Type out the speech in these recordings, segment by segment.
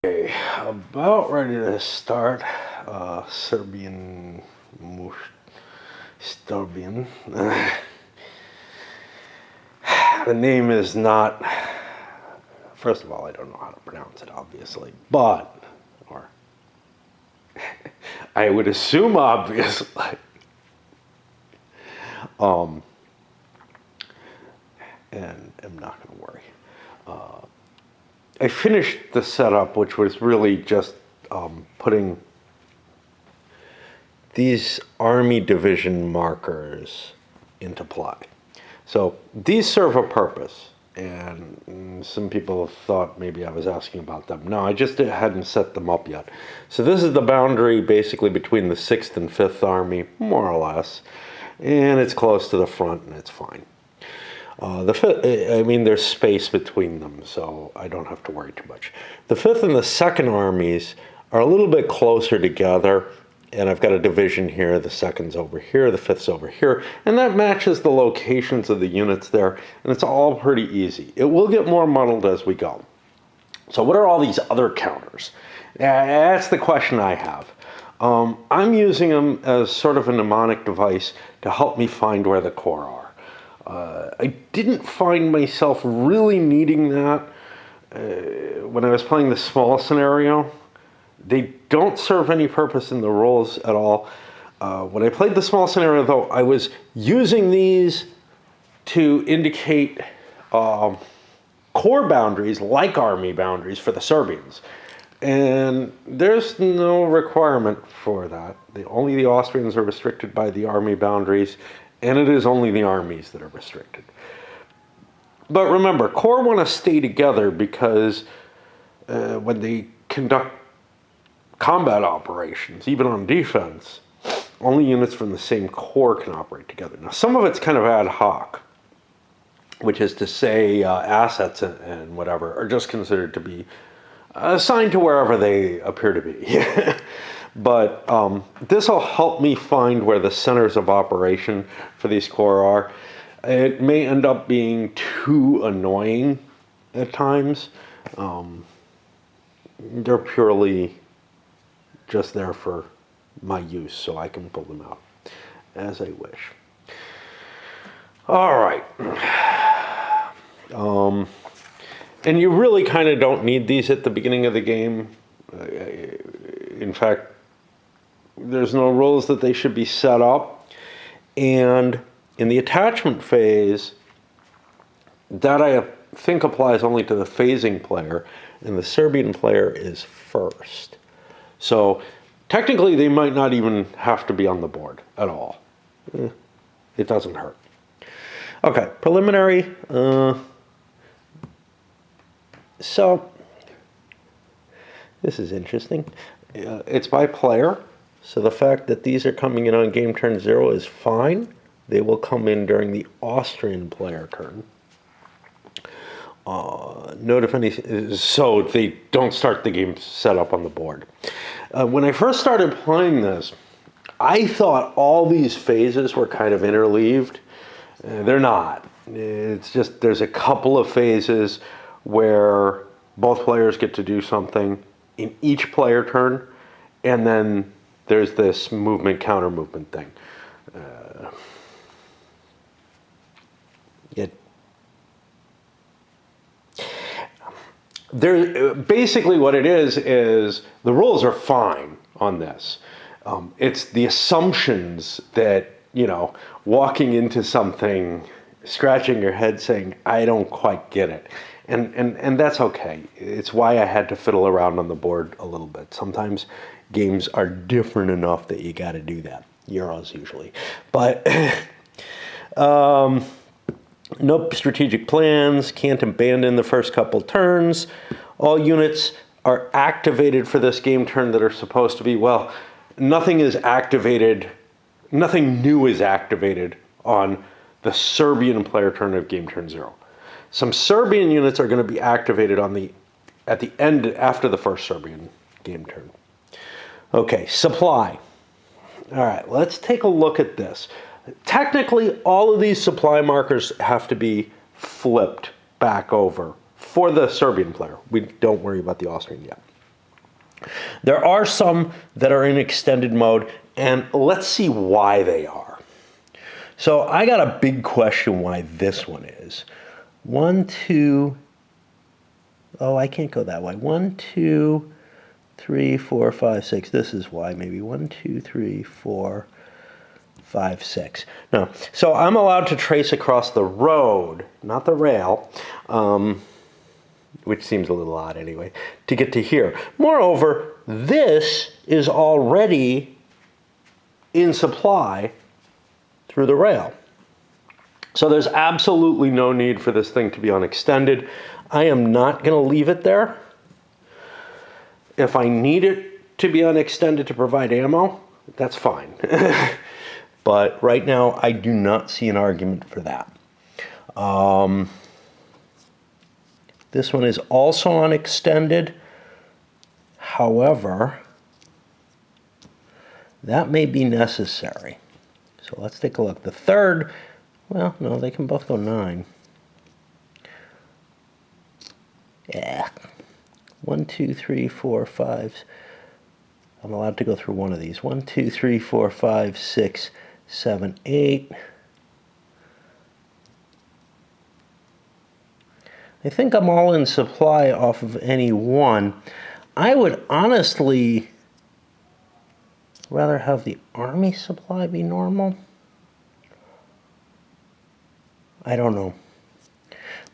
Okay, about ready to start Serbian sterbien. The name is not, first of all, I don't know how to pronounce it, obviously, but, or I would assume obviously. And I'm not going to worry. I finished the setup, which was really just putting these army division markers into play. So these serve a purpose, and some people have thought maybe I was asking about them. No, I just hadn't set them up yet. So this is the boundary basically between the 6th and 5th Army, more or less, and it's close to the front and it's fine. The 5th, I mean, there's space between them, so I don't have to worry too much. The 5th and the 2nd armies are a little bit closer together, and I've got a division here. The 2nd's over here, the 5th's over here, and that matches the locations of the units there, and it's all pretty easy. It will get more muddled as we go. So what are all these other counters? That's the question I have. I'm using them as sort of a mnemonic device to help me find where the core are. I didn't find myself really needing that when I was playing the small scenario. They don't serve any purpose in the rules at all. When I played the small scenario, though, I was using these to indicate core boundaries, like army boundaries, for the Serbians. And there's no requirement for that. Only the Austrians are restricted by the army boundaries, and it is only the armies that are restricted. But remember, corps want to stay together because when they conduct combat operations, even on defense, only units from the same corps can operate together. Now, some of it's kind of ad hoc, which is to say assets and whatever are just considered to be assigned to wherever they appear to be. But this will help me find where the centers of operation for these corps are. It may end up being too annoying at times. They're purely just there for my use, so I can pull them out as I wish. All right. And you really kind of don't need these at the beginning of the game. In fact, there's no rules that they should be set up. And in the attachment phase, that I think applies only to the phasing player, and the Serbian player is first. So technically, they might not even have to be on the board at all. It doesn't hurt. Okay, preliminary. So this is interesting. It's by player. So the fact that these are coming in on game turn 0 is fine. They will come in during the Austrian player turn. Note if any, so they don't start the game set up on the board. When I first started playing this, I thought all these phases were kind of interleaved. They're not. It's just there's a couple of phases where both players get to do something in each player turn, and then there's this movement, counter movement thing. Basically what it is the rules are fine on this. It's the assumptions that, walking into something, scratching your head saying, I don't quite get it. And that's okay. It's why I had to fiddle around on the board a little bit. Sometimes games are different enough that you got to do that. Euros usually. But no strategic plans, can't abandon the first couple turns. All units are activated for this game turn that are supposed to be, well, nothing is activated, nothing new is activated on the Serbian player turn of game turn 0. Some Serbian units are going to be activated at the end, after the first Serbian game turn. Okay, supply. All right, let's take a look at this. Technically, all of these supply markers have to be flipped back over for the Serbian player. We don't worry about the Austrian yet. There are some that are in extended mode, and let's see why they are. So I got a big question why this one is. 1, 2, oh, I can't go that way. 1, 2, 3, 4, 5, 6. This is why, maybe 1, 2, 3, 4, 5, 6. No, so I'm allowed to trace across the road, not the rail, which seems a little odd anyway, to get to here. Moreover, this is already in supply through the rail. So there's absolutely no need for this thing to be unextended. I am not going to leave it there. If I need it to be unextended to provide ammo, that's fine. But right now, I do not see an argument for that. This one is also unextended. However, that may be necessary. So let's take a look. The third, well, no, they can both go 9. Yeah. 1, 2, 3, 4, 5. I'm allowed to go through one of these. 1, 2, 3, 4, 5, 6, 7, 8. I think I'm all in supply off of any one. I would honestly rather have the Army supply be normal. I don't know.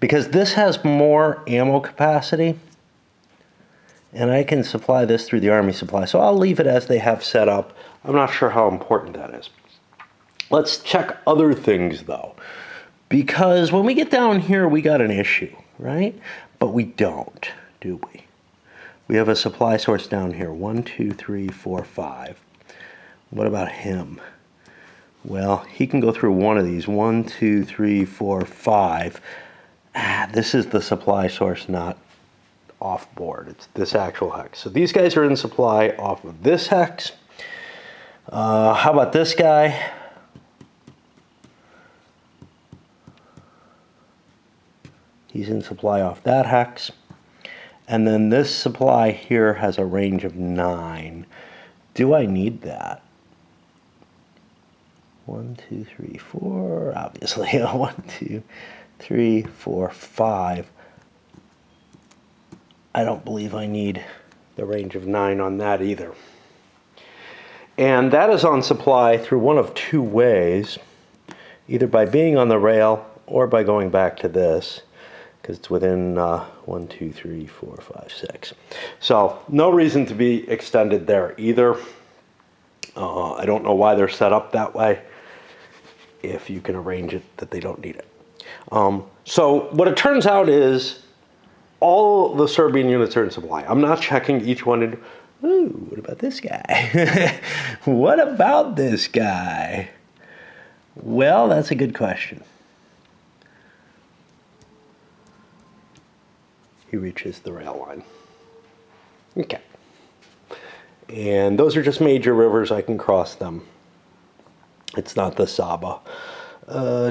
Because this has more ammo capacity, and I can supply this through the Army supply. So I'll leave it as they have set up. I'm not sure how important that is. Let's check other things, though. Because when we get down here, we got an issue, right? But we don't, do we? We have a supply source down here. 1, 2, 3, 4, 5. What about him? Well, he can go through one of these. 1, 2, 3, 4, 5. This is the supply source, not off board. It's this actual hex. So these guys are in supply off of this hex. How about this guy? He's in supply off that hex. And then this supply here has a range of 9. Do I need that? 1, 2, 3, 4. Obviously, 1, 2, 3, 4, 5. I don't believe I need the range of 9 on that either. And that is on supply through one of two ways, either by being on the rail or by going back to this, because it's within 1, 2, 3, 4, 5, 6. So no reason to be extended there either. I don't know why they're set up that way, if you can arrange it that they don't need it. So what it turns out is all the Serbian units are in supply. I'm not checking each one. Ooh, what about this guy? What about this guy? Well, that's a good question. He reaches the rail line. Okay. And those are just major rivers. I can cross them. It's not the Saba.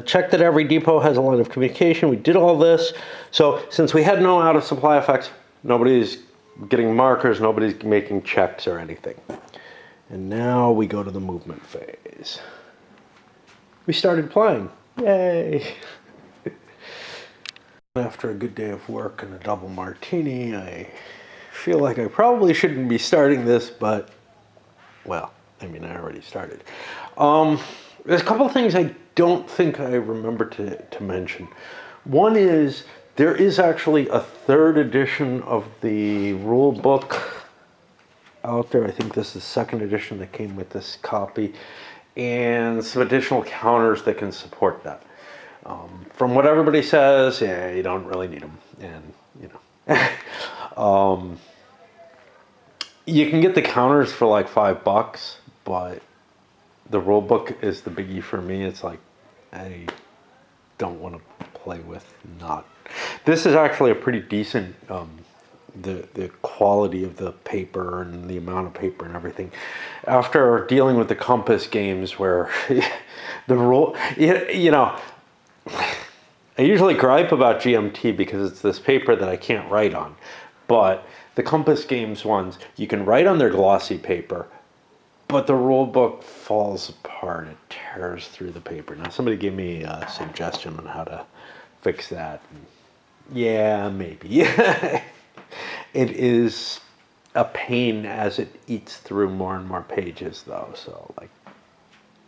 Check that every depot has a line of communication. We did all this. So since we had no out of supply effects, nobody's getting markers, nobody's making checks or anything. And now we go to the movement phase. We started playing. Yay! After a good day of work and a double martini, I feel like I probably shouldn't be starting this, but, well, I mean, I already started. There's a couple of things I don't think I remember to mention. One is, there is actually a third edition of the rule book out there. I think this is the second edition that came with this copy, and some additional counters that can support that. From what everybody says, yeah, you don't really need them, and you know, you can get the counters for like $5, but the rule book is the biggie for me. It's like, I don't want to play with not. This is actually a pretty decent, the quality of the paper and the amount of paper and everything. After dealing with the Compass games where the rule, you know, I usually gripe about GMT because it's this paper that I can't write on. But The Compass Games ones, you can write on their glossy paper, but the rule book falls apart. It tears through the paper. Now, somebody gave me a suggestion on how to fix that. Yeah, maybe. It is a pain as it eats through more and more pages, though. So, like,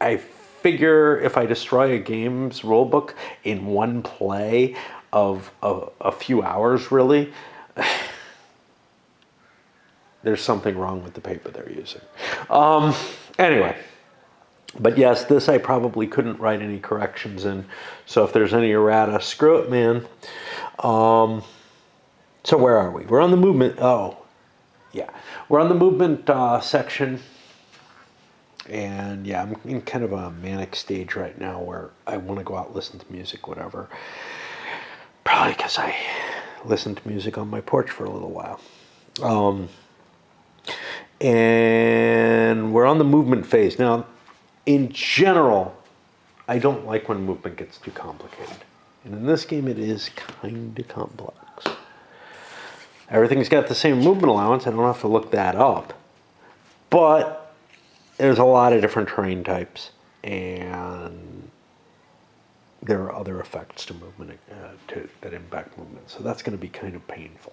I figure if I destroy a game's rulebook in one play of a few hours, really, there's something wrong with the paper they're using. Anyway, but yes, this I probably couldn't write any corrections in. So if there's any errata, screw it, man. So where are we? We're on the movement. Oh, yeah. We're on the movement section. And yeah, I'm in kind of a manic stage right now where I want to go out, listen to music, whatever. Probably because I listened to music on my porch for a little while. And we're on the movement phase. Now, in general, I don't like when movement gets too complicated. And in this game, it is kind of complex. Everything's got the same movement allowance. I don't have to look that up. But there's a lot of different terrain types, and there are other effects to movement that impact movement. So that's going to be kind of painful.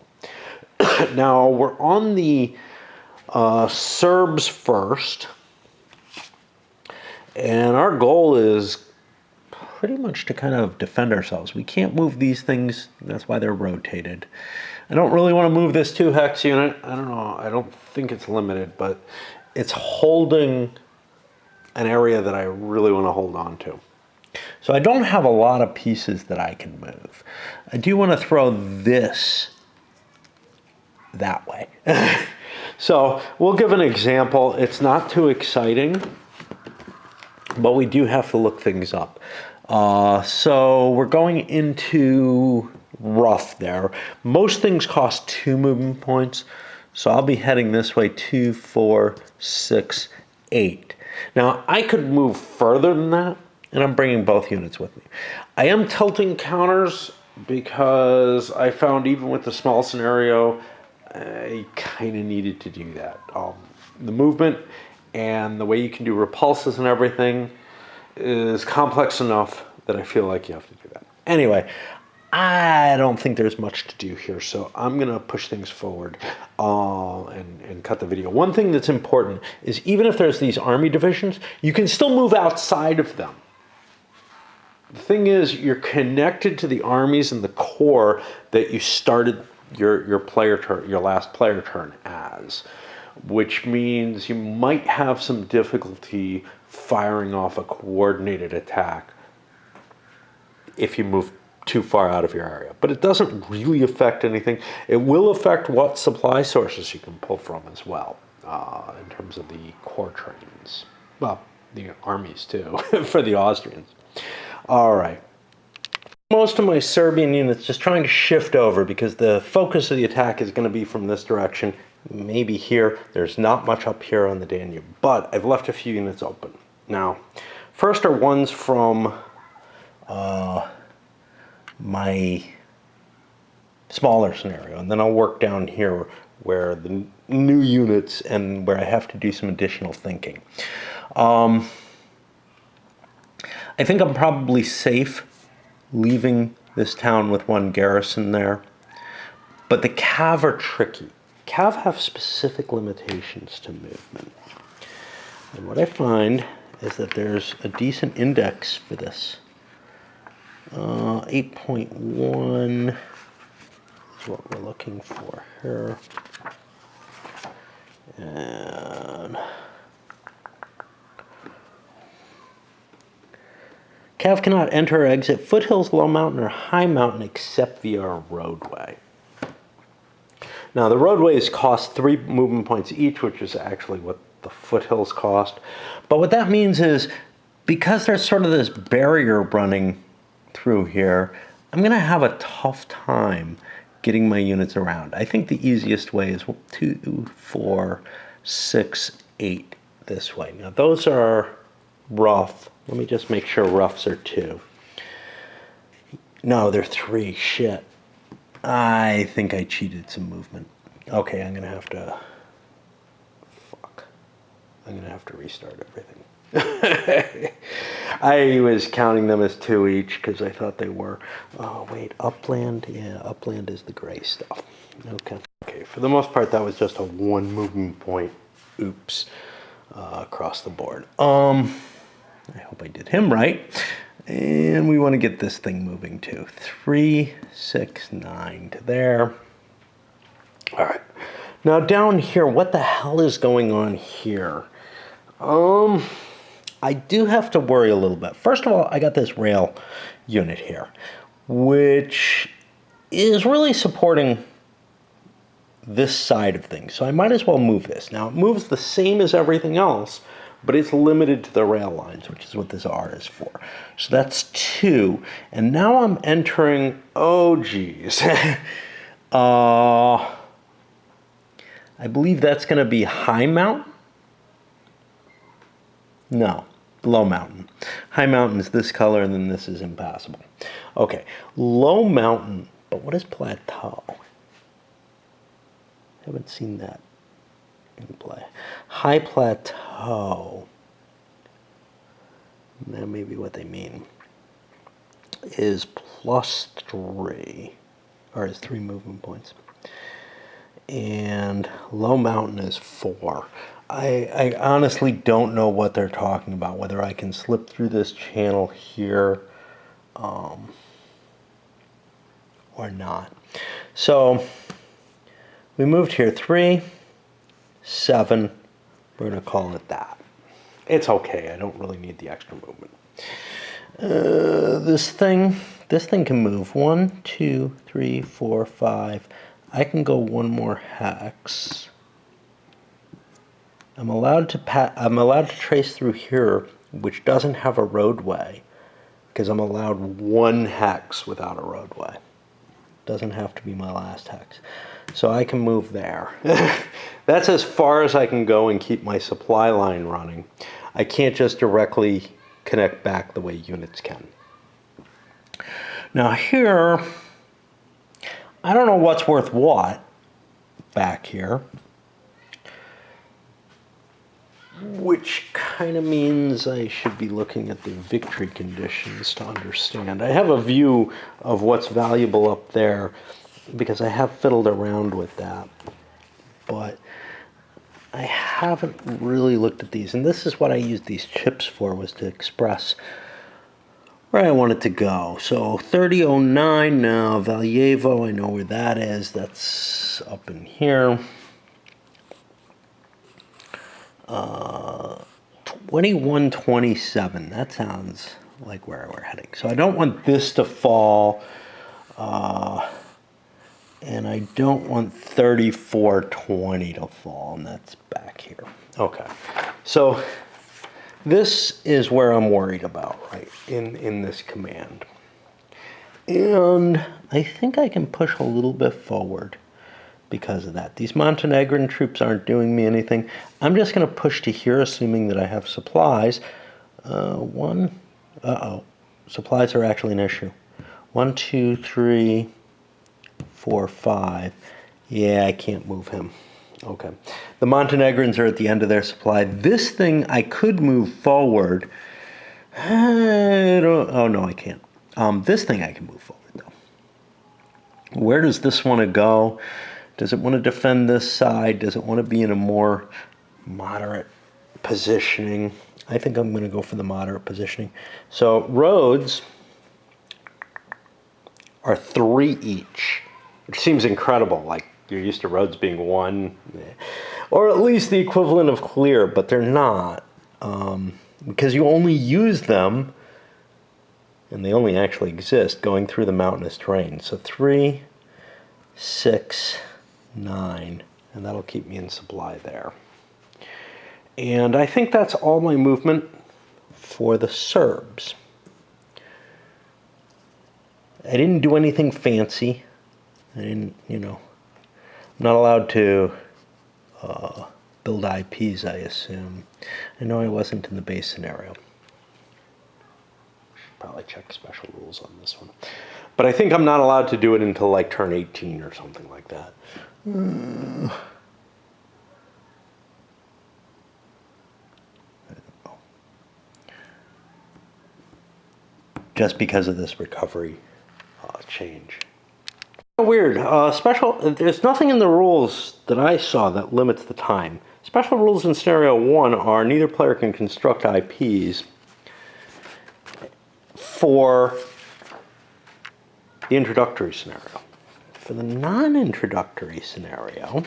Now, we're on the Serbs first, and our goal is pretty much to kind of defend ourselves. We can't move these things, that's why they're rotated. I don't really want to move this 2-hex unit. I don't know, I don't think it's limited, but it's holding an area that I really want to hold on to. So I don't have a lot of pieces that I can move. I do want to throw this that way. So we'll give an example. It's not too exciting, but we do have to look things up. So we're going into rough there. Most things cost 2 movement points. So I'll be heading this way, 2, 4, 6, 8. Now I could move further than that, and I'm bringing both units with me. I am tilting counters because I found even with the small scenario, I kind of needed to do that. The movement and the way you can do repulses and everything is complex enough that I feel like you have to do that. Anyway, I don't think there's much to do here, so I'm going to push things forward and cut the video. One thing that's important is even if there's these army divisions, you can still move outside of them. The thing is, you're connected to the armies and the core that you started your player turn, your last player turn as, which means you might have some difficulty firing off a coordinated attack if you move too far out of your area. But it doesn't really affect anything. It will affect what supply sources you can pull from as well, in terms of the core trains. Well, the armies too, for the Austrians. All right. Most of my Serbian units just trying to shift over because the focus of the attack is going to be from this direction, maybe here. There's not much up here on the Danube, but I've left a few units open. Now, first are ones from my smaller scenario, and then I'll work down here where the new units and where I have to do some additional thinking. I think I'm probably safe leaving this town with 1 garrison there, but the Cav are tricky. Cav have specific limitations to movement, and what I find is that there's a decent index for this. 8.1 is what we're looking for here. And Cav cannot enter or exit foothills, low mountain, or high mountain except via a roadway. Now the roadways cost 3 movement points each, which is actually what the foothills cost. But what that means is, because there's sort of this barrier running through here, I'm going to have a tough time getting my units around. I think the easiest way is 2, 4, 6, 8 this way. Now those are rough. Let me just make sure roughs are 2. No, they're 3. Shit. I think I cheated some movement. Okay, I'm gonna have to, I'm gonna have to restart everything. I was counting them as 2 each because I thought they were. Oh wait, upland, yeah, upland is the gray stuff. Okay. Okay, for the most part that was just a 1 moving point, oops, across the board. I hope I did him right. And we want to get this thing moving too. 3, 6, 9 to there. All right. Now down here, what the hell is going on here? I do have to worry a little bit. First of all, I got this rail unit here, which is really supporting this side of things. So I might as well move this. Now it moves the same as everything else, but it's limited to the rail lines, which is what this R is for. So that's 2. And now I'm entering, oh geez. I believe that's gonna be high mountain. No, low mountain. High mountain is this color, and then this is impassable. Okay, low mountain, but what is plateau? I haven't seen that in play. High plateau, that may be what they mean, is +3, or is 3 movement points. And low mountain is 4. I honestly don't know what they're talking about, whether I can slip through this channel here or not. So we moved here 3, 7. We're going to call it that. It's okay. I don't really need the extra movement. This thing can move 1, 2, 3, 4, 5. I can go 1 more hex. I'm allowed to trace through here, which doesn't have a roadway, because I'm allowed 1 hex without a roadway. Doesn't have to be my last hex. So I can move there. That's as far as I can go and keep my supply line running. I can't just directly connect back the way units can. Now here, I don't know what's worth what back here, which kind of means I should be looking at the victory conditions to understand. I have a view of what's valuable up there because I have fiddled around with that, but I haven't really looked at these. And this is what I used these chips for, was to express where I want it to go. So 3009 now, Valjevo, I know where that is. That's up in here. 2127, that sounds like where we're heading. So I don't want this to fall, and I don't want 3420 to fall, and that's back here. Okay, so this is where I'm worried about, right, in this command. And I think I can push a little bit forward because of that. These Montenegrin troops aren't doing me anything. I'm just going to push to here, assuming that I have supplies. Supplies are actually an issue. 1, 2, 3, 4, 5. Yeah, I can't move him. Okay. The Montenegrins are at the end of their supply. This thing I could move forward. Oh no, I can't. This thing I can move forward though. Where does this want to go? Does it want to defend this side? Does it want to be in a more moderate positioning? I think I'm going to go for the moderate positioning. So roads are 3 each, which seems incredible. Like you're used to roads being 1, or at least the equivalent of clear, but they're not, because you only use them, and they only actually exist going through the mountainous terrain. So 3, 6, 9, and that'll keep me in supply there. And I think that's all my movement for the Serbs. I didn't do anything fancy. I didn't, I'm not allowed to build IPs, I assume. I know I wasn't in the base scenario. Should probably check special rules on this one. But I think I'm not allowed to do it until like turn 18 or something like that. Just because of this recovery change. Weird. There's nothing in the rules that I saw that limits the time. Special rules in scenario 1 are neither player can construct IPs for the introductory scenario. For the non-introductory scenario,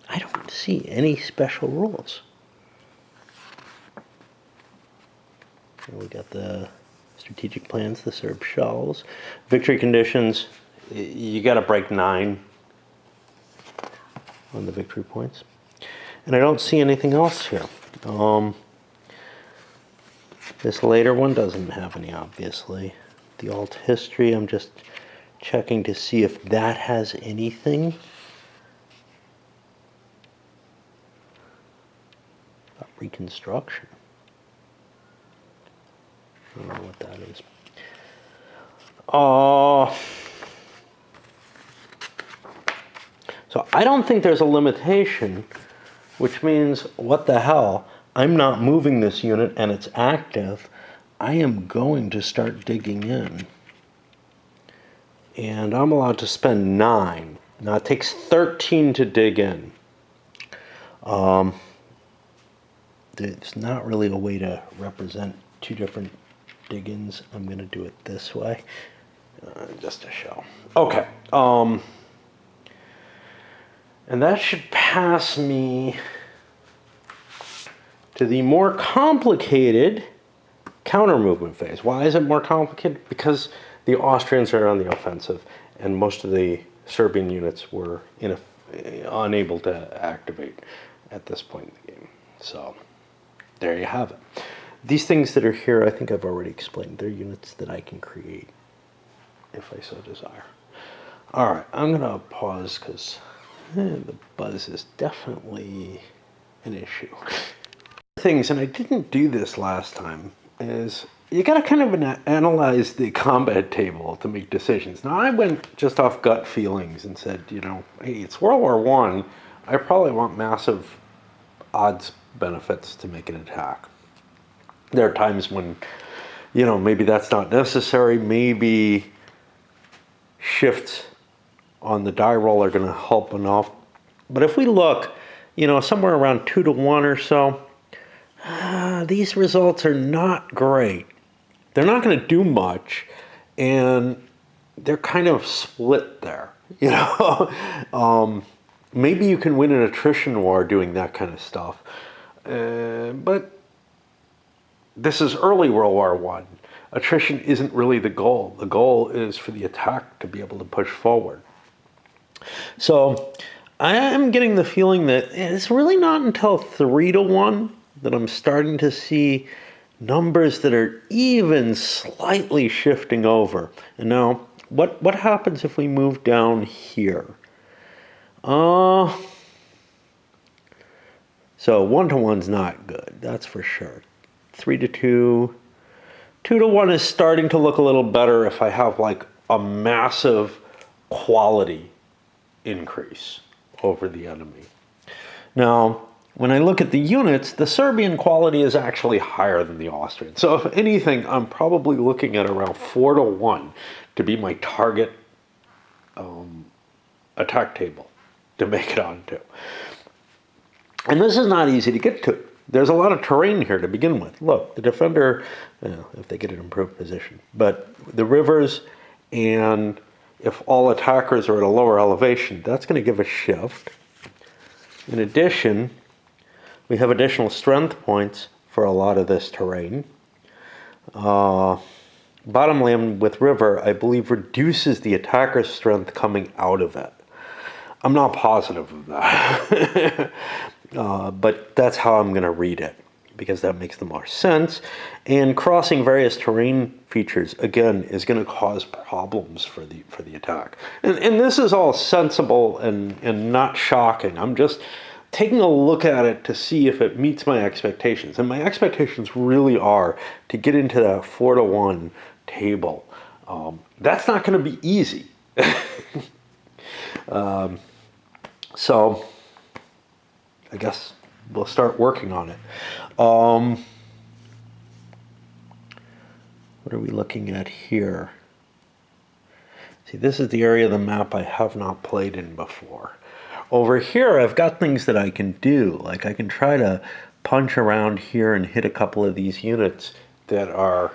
I don't see any special rules. We got the strategic plans, the Serb shells, victory conditions. You got to break 9 on the victory points, and I don't see anything else here. This later one doesn't have any, obviously. The alt history, I'm just checking to see if that has anything. Reconstruction. I don't know what that is. So I don't think there's a limitation, which means, what the hell? I'm not moving this unit and it's active. I am going to start digging in. And I'm allowed to spend 9. Now it takes 13 to dig in. There's not really a way to represent 2 different dig-ins. I'm going to do it this way, just to show. Okay. And that should pass me to the more complicated counter-movement phase. Why is it more complicated? Because the Austrians are on the offensive, and most of the Serbian units were unable to activate at this point in the game. So there you have it. These things that are here, I think I've already explained. They're units that I can create if I so desire. All right, I'm going to pause because the buzz is definitely an issue. Things, and I didn't do this last time, is you got to kind of analyze the combat table to make decisions. Now, I went just off gut feelings and said, you know, hey, it's World War I. I probably want massive odds benefits to make an attack. There are times when, you know, maybe that's not necessary. Maybe shifts on the die roll are going to help enough. But if we look, you know, somewhere around 2 to 1 or so, these results are not great. They're not going to do much, and they're kind of split there, you know. Maybe you can win an attrition war doing that kind of stuff, but this is early World War I. Attrition isn't really the goal. The goal is for the attack to be able to push forward. So I am getting the feeling that it's really not until 3 to 1 that I'm starting to see numbers that are even slightly shifting over. And now, what happens if we move down here? So 1 to 1's not good, that's for sure. 3 to 2, 2 to 1 is starting to look a little better if I have like a massive quality increase over the enemy. Now, when I look at the units, the Serbian quality is actually higher than the Austrian. So if anything, I'm probably looking at around 4 to 1 to be my target attack table to make it onto. And this is not easy to get to. There's a lot of terrain here to begin with. Look, the defender, you know, if they get an improved position, but the rivers, and if all attackers are at a lower elevation, that's going to give a shift. In addition, we have additional strength points for a lot of this terrain. Bottom land with river, I believe, reduces the attacker's strength coming out of it. I'm not positive of that. But that's how I'm going to read it, because that makes the more sense. And crossing various terrain features, again, is going to cause problems for the attack. And this is all sensible and not shocking. I'm just taking a look at it to see if it meets my expectations. And my expectations really are to get into that 4-to-1 table. That's not going to be easy. So I guess we'll start working on it. What are we looking at here? See, this is the area of the map I have not played in before. Over here, I've got things that I can do. Like I can try to punch around here and hit a couple of these units that are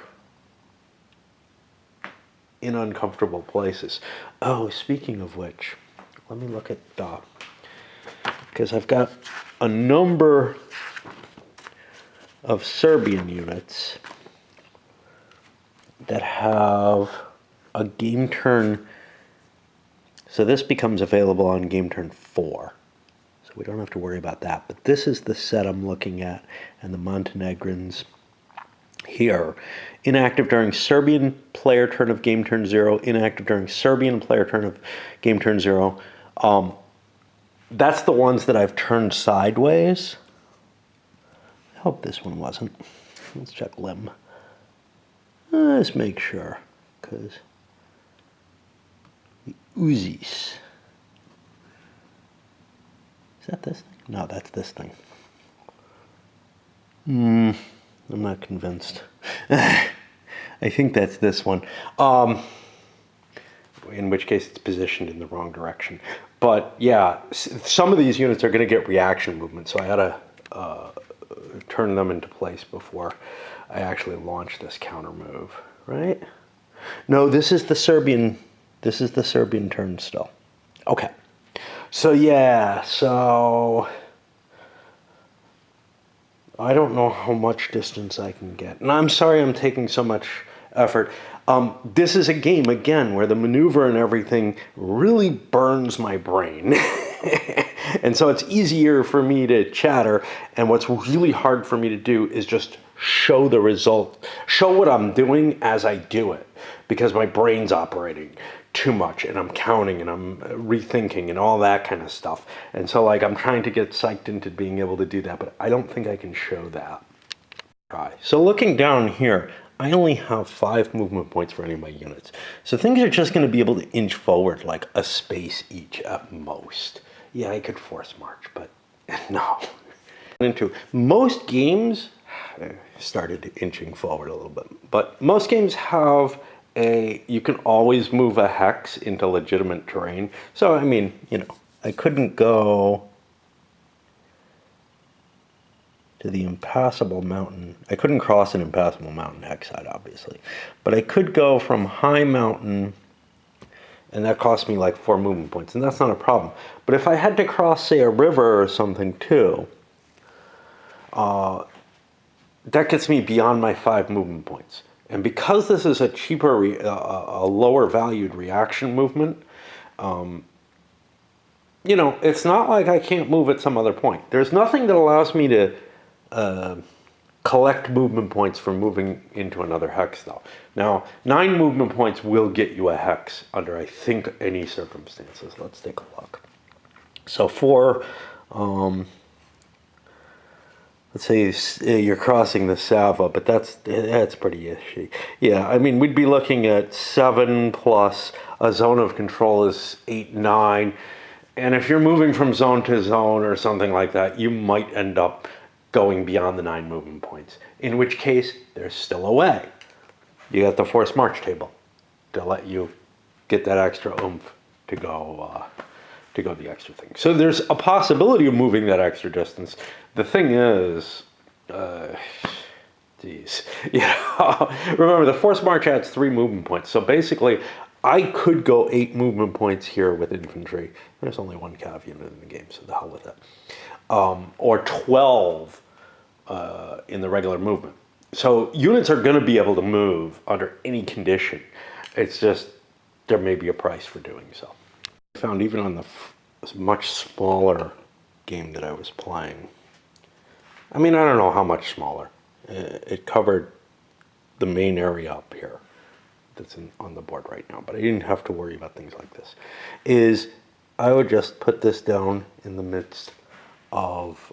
in uncomfortable places. Oh, speaking of which, let me look at because I've got a number of Serbian units that have a game turn. So this becomes available on game turn 4. So we don't have to worry about that. But this is the set I'm looking at, and the Montenegrins here. Inactive during Serbian player turn of game turn 0. Inactive during Serbian player turn of game turn 0. That's the ones that I've turned sideways. I hope this one wasn't. Let's check limb. Let's make sure, because the Uzis. Is that this thing? No, that's this thing. I'm not convinced. I think that's this one. In which case it's positioned in the wrong direction. But yeah, some of these units are going to get reaction movement, so I had to turn them into place before I actually launch this counter move, right? No, this is the Serbian turn still. Okay. So yeah, so I don't know how much distance I can get. And I'm sorry I'm taking so much effort. This is a game, again, where the maneuver and everything really burns my brain. And so it's easier for me to chatter, and what's really hard for me to do is just show the result, show what I'm doing as I do it, because my brain's operating too much, and I'm counting, and I'm rethinking, and all that kind of stuff. And so, like, I'm trying to get psyched into being able to do that, but I don't think I can show that. So looking down here, I only have 5 movement points for any of my units. So things are just going to be able to inch forward like a space each at most. Yeah, I could force march, but no. Into most games, started inching forward a little bit, but most games have you can always move a hex into legitimate terrain. So, I mean, you know, I couldn't go to the impassable mountain. I couldn't cross an impassable mountain hex side, obviously. But I could go from high mountain, and that cost me like 4 movement points, and that's not a problem. But if I had to cross, say, a river or something too, that gets me beyond my 5 movement points. And because this is a cheaper, a lower valued reaction movement, you know, it's not like I can't move at some other point. There's nothing that allows me to collect movement points for moving into another hex, though. Now, 9 movement points will get you a hex under, I think, any circumstances. Let's take a look. So for, let's say you're crossing the Sava, but that's pretty ishy. Yeah, I mean, we'd be looking at 7 plus a zone of control is 8, 9. And if you're moving from zone to zone or something like that, you might end up going beyond the 9 movement points, in which case there's still a way. You got the forced march table to let you get that extra oomph to go the extra thing. So there's a possibility of moving that extra distance. The thing is, geez, you know, remember the forced march adds 3 movement points. So basically, I could go 8 movement points here with infantry. There's only 1 cav unit in the game, so the hell with it. Or 12 in the regular movement. So units are going to be able to move under any condition. It's just there may be a price for doing so. I found even on the much smaller game that I was playing, I mean, I don't know how much smaller. It covered the main area up here that's on the board right now, but I didn't have to worry about things like this. I would just put this down in the midst of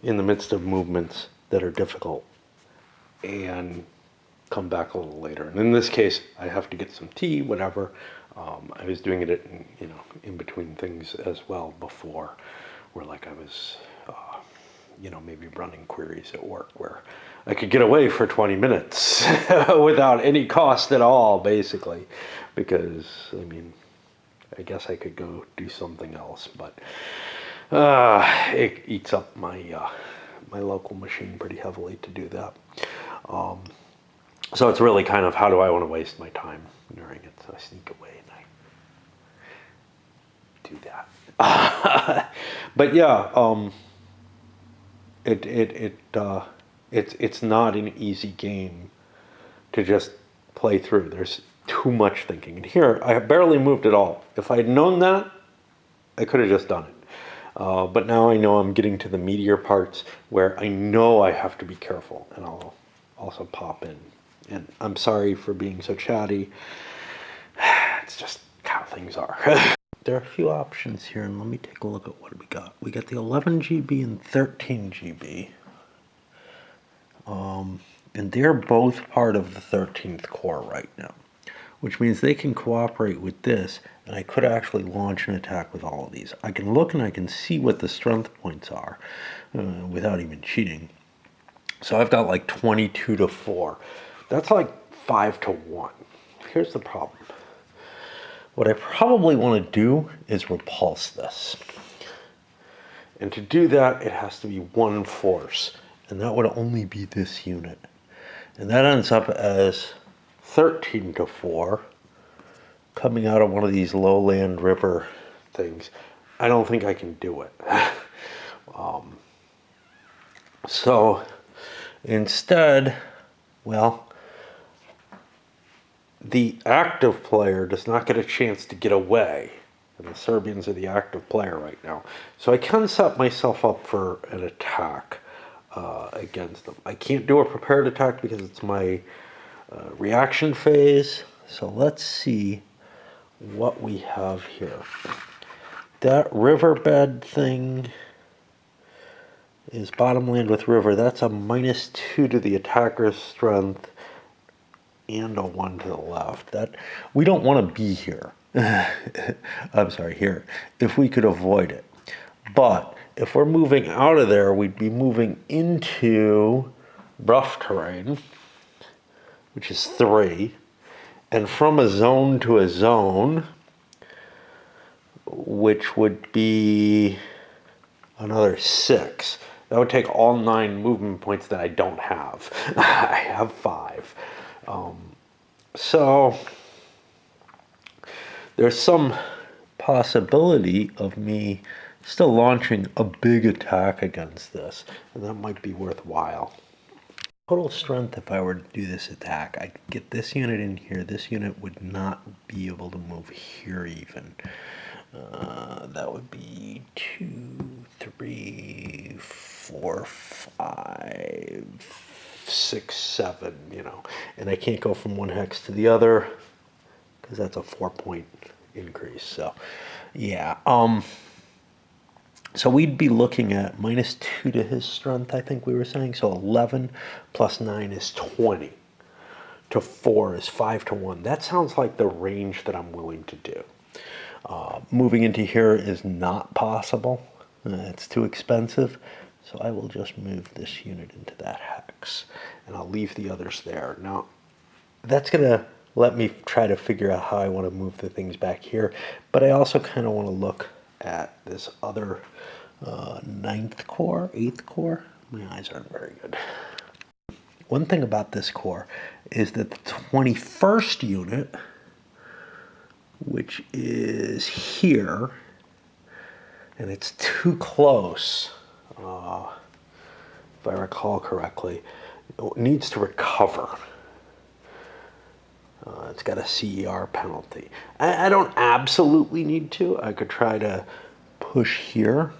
in the midst of movements that are difficult and come back a little later. And in this case, I have to get some tea, whatever. I was doing it in between things as well before, where like I was, maybe running queries at work where I could get away for 20 minutes without any cost at all, basically, because I guess I could go do something else, but it eats up my my local machine pretty heavily to do that. So it's really kind of, how do I want to waste my time during it? So I sneak away and I do that. But yeah, it's not an easy game to just play through. There's too much thinking. And here, I barely moved at all. If I had known that, I could have just done it. But now I know I'm getting to the meatier parts where I know I have to be careful, and I'll also pop in. And I'm sorry for being so chatty. It's just how things are. There are a few options here, and let me take a look at what we got. We got the 11 GB and 13 GB. And they're both part of the 13th core right now, which means they can cooperate with this, and I could actually launch an attack with all of these. I can look and I can see what the strength points are without even cheating. So I've got like 22 to 4. That's like 5 to 1. Here's the problem. What I probably want to do is repulse this. And to do that, it has to be one force, and that would only be this unit. And that ends up as 13 to 4 coming out of one of these lowland river things. I don't think I can do it. So instead, well, the active player does not get a chance to get away. And the Serbians are the active player right now. So I can set myself up for an attack against them. I can't do a prepared attack because it's my reaction phase. So let's see what we have here. That riverbed thing is bottomland with river. That's a -2 to the attacker's strength and a 1 to the left. That we don't want to be here. I'm sorry, here. If we could avoid it. But if we're moving out of there, we'd be moving into rough terrain, which is 3. And from a zone to a zone, which would be another 6. That would take all 9 movement points that I don't have. I have 5. So there's some possibility of me still launching a big attack against this, and that might be worthwhile. Total strength, if I were to do this attack, I'd get this unit in here. This unit would not be able to move here even. That would be 2, 3, 4, 5, 6, 7, and I can't go from one hex to the other because that's a 4-point increase. So yeah, so we'd be looking at -2 to his strength, I think we were saying. So 11 plus 9 is 20 to 4 is 5 to 1. That sounds like the range that I'm willing to do. Moving into here is not possible. It's too expensive. So I will just move this unit into that hex, and I'll leave the others there. Now, that's going to let me try to figure out how I want to move the things back here, but I also kind of want to look at this other 9th core, 8th core. My eyes aren't very good. One thing about this core is that the 21st unit, which is here, and it's too close, if I recall correctly, it needs to recover. It's got a CER penalty. I don't absolutely need to. I could try to push here.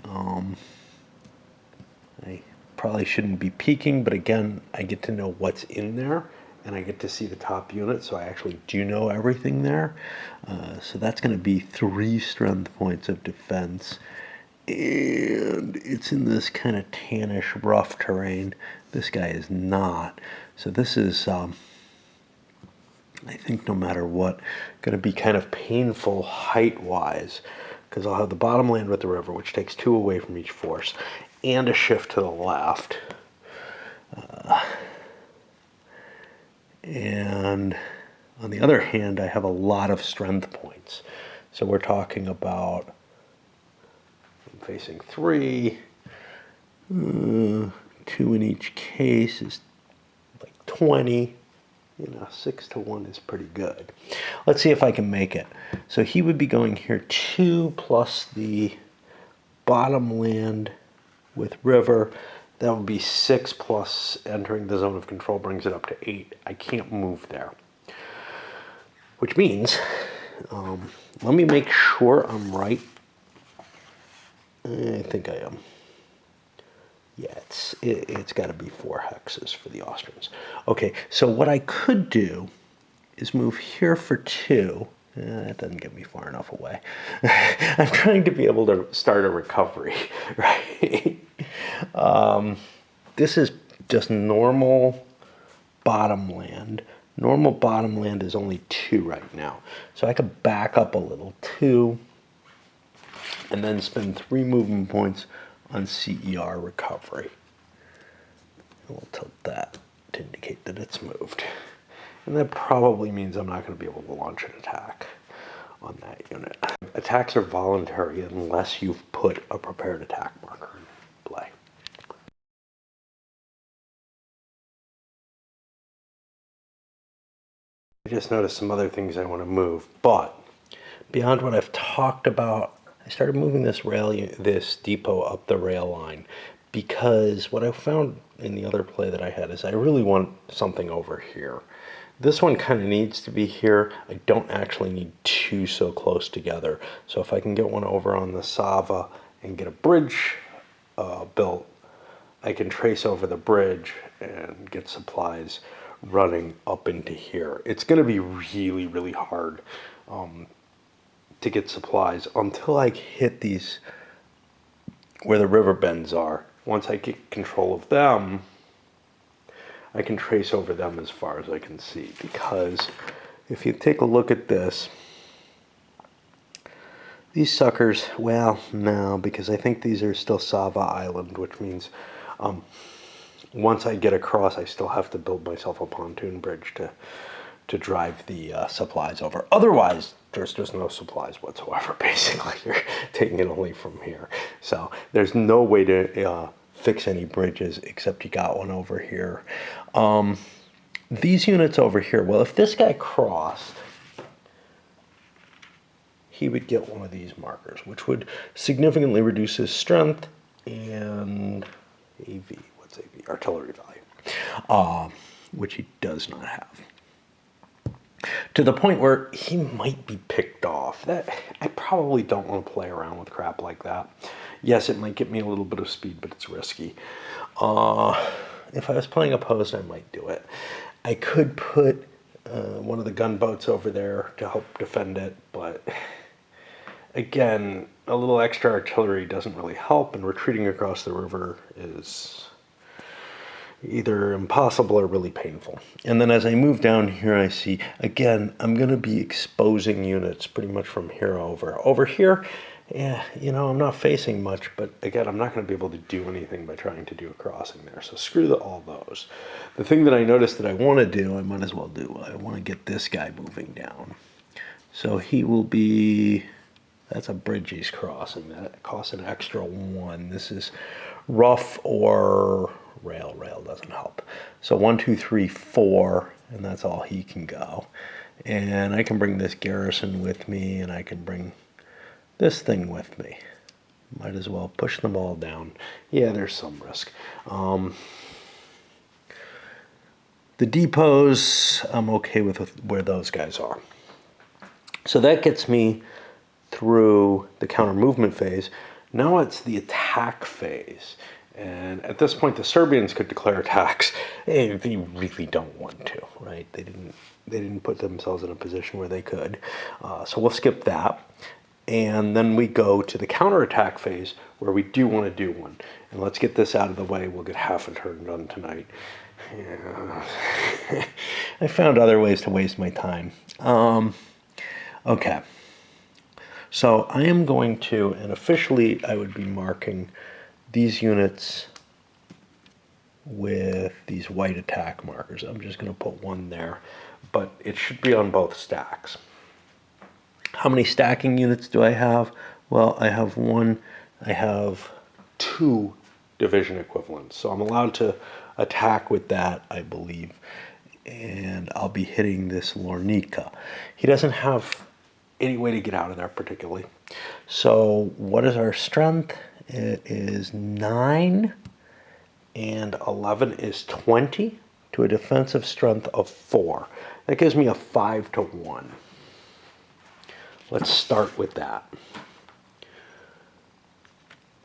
I probably shouldn't be peeking, but again, I get to know what's in there, and I get to see the top unit, so I actually do know everything there. So that's going to be 3 strength points of defense and it's in this kind of tannish, rough terrain. This guy is not. So this is, I think no matter what, going to be kind of painful height-wise, because I'll have the bottom land with the river, which takes 2 away from each force, and a shift to the left. And on the other hand, I have a lot of strength points. So we're talking about I'm facing 3, 2 in each case is like 20. 6 to 1 is pretty good. Let's see if I can make it. So he would be going here 2 plus the bottom land with river. That would be 6 plus entering the zone of control brings it up to 8. I can't move there. Which means, let me make sure I'm right. I think I am. Yeah, it's got to be 4 hexes for the Austrians. Okay, so what I could do is move here for 2. That doesn't get me far enough away. I'm trying to be able to start a recovery, right? This is just normal bottom land. Normal bottom land is only 2 right now. So I could back up a little, 2, and then spend 3 movement points on CER recovery. And we'll tilt that to indicate that it's moved. And that probably means I'm not going to be able to launch an attack on that unit. Attacks are voluntary unless you've put a prepared attack marker in play. I just noticed some other things I want to move, but beyond what I've talked about, I started moving this depot up the rail line because what I found in the other play that I had is I really want something over here. This one kind of needs to be here. I don't actually need 2 so close together. So if I can get one over on the Sava and get a bridge built, I can trace over the bridge and get supplies running up into here. It's going to be really, really hard to get supplies until I hit these where the river bends are. Once I get control of them, I can trace over them as far as I can see, because if you take a look at this, these suckers, well, no, because I think these are still Sava Island, which means once I get across, I still have to build myself a pontoon bridge to drive the supplies over. Otherwise, there's just no supplies whatsoever, basically. You're taking it only from here. So there's no way to fix any bridges except you got one over here. These units over here, well, if this guy crossed, he would get one of these markers, which would significantly reduce his strength and AV, what's AV? Artillery value, which he does not have. To the point where he might be picked off. That I probably don't want to play around with crap like that. Yes, it might get me a little bit of speed, but it's risky. If I was playing opposed, I might do it. I could put one of the gunboats over there to help defend it, but again, a little extra artillery doesn't really help, and retreating across the river is either impossible or really painful. And then as I move down here, I see, again, I'm going to be exposing units pretty much from here over. Over here, yeah, I'm not facing much, but again, I'm not going to be able to do anything by trying to do a crossing there. So screw all those. The thing that I noticed that I want to do, I might as well do. I want to get this guy moving down. So he will be, that's a bridge he's crossing. That costs an extra 1. This is rough or rail. Rail doesn't help. So 1, 2, 3, 4, and that's all he can go. And I can bring this garrison with me, and I can bring this thing with me. Might as well push them all down. Yeah, there's some risk. The depots, I'm okay with where those guys are. So that gets me through the counter movement phase. Now it's the attack phase. And at this point, the Serbians could declare attacks. They really don't want to, right? They didn't put themselves in a position where they could. So we'll skip that. And then we go to the counterattack phase where we do want to do one. And let's get this out of the way. We'll get half a turn done tonight. Yeah. I found other ways to waste my time. Okay. So I am going to, and officially I would be marking these units with these white attack markers. I'm just going to put one there, but it should be on both stacks. How many stacking units do I have? Well, I have two division equivalents. So I'm allowed to attack with that, I believe. And I'll be hitting this Lornica. He doesn't have any way to get out of there particularly. So what is our strength? It is 9, and 11 is 20 to a defensive strength of 4. That gives me a 5-1. Let's start with that.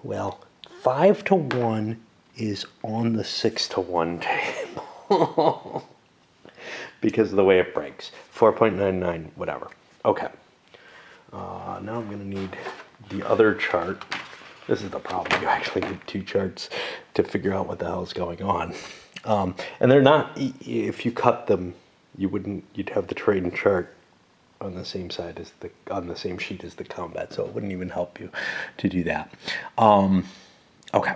Well, 5-1 is on the 6-1 table because of the way it breaks. 4.99, whatever. Okay. Now I'm going to need the other chart. This is the problem. You actually need two charts to figure out what the hell is going on. And they're not, if you cut them, you'd have the trade chart on the same side as on the same sheet as the combat, so it wouldn't even help you to do that. Okay,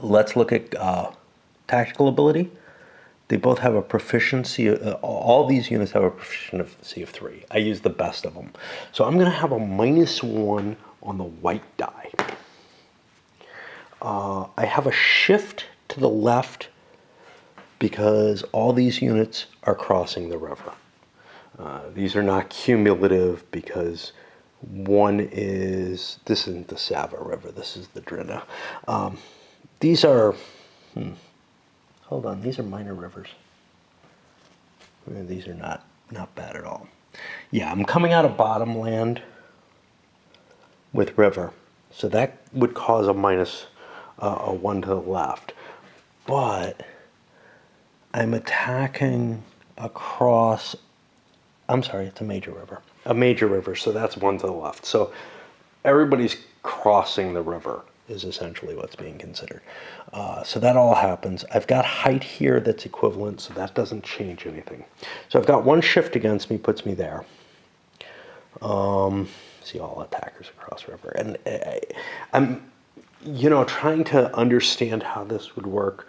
let's look at tactical ability. They both have a proficiency. All these units have a proficiency of 3. I use the best of them, so I'm going to have a -1 on the white die. I have a shift to the left because all these units are crossing the river. These are not cumulative because this isn't the Sava River, this is the Drina. These are, hold on, these are minor rivers. These are not bad at all. Yeah, I'm coming out of bottomland with river, so that would cause a -1 to the left. But I'm attacking across, I'm sorry, it's a major river. A major river, so that's 1 to the left. So everybody's crossing the river is essentially what's being considered. So that all happens. I've got height here that's equivalent, so that doesn't change anything. So I've got 1 shift against me, puts me there. See all attackers across river. And I'm, trying to understand how this would work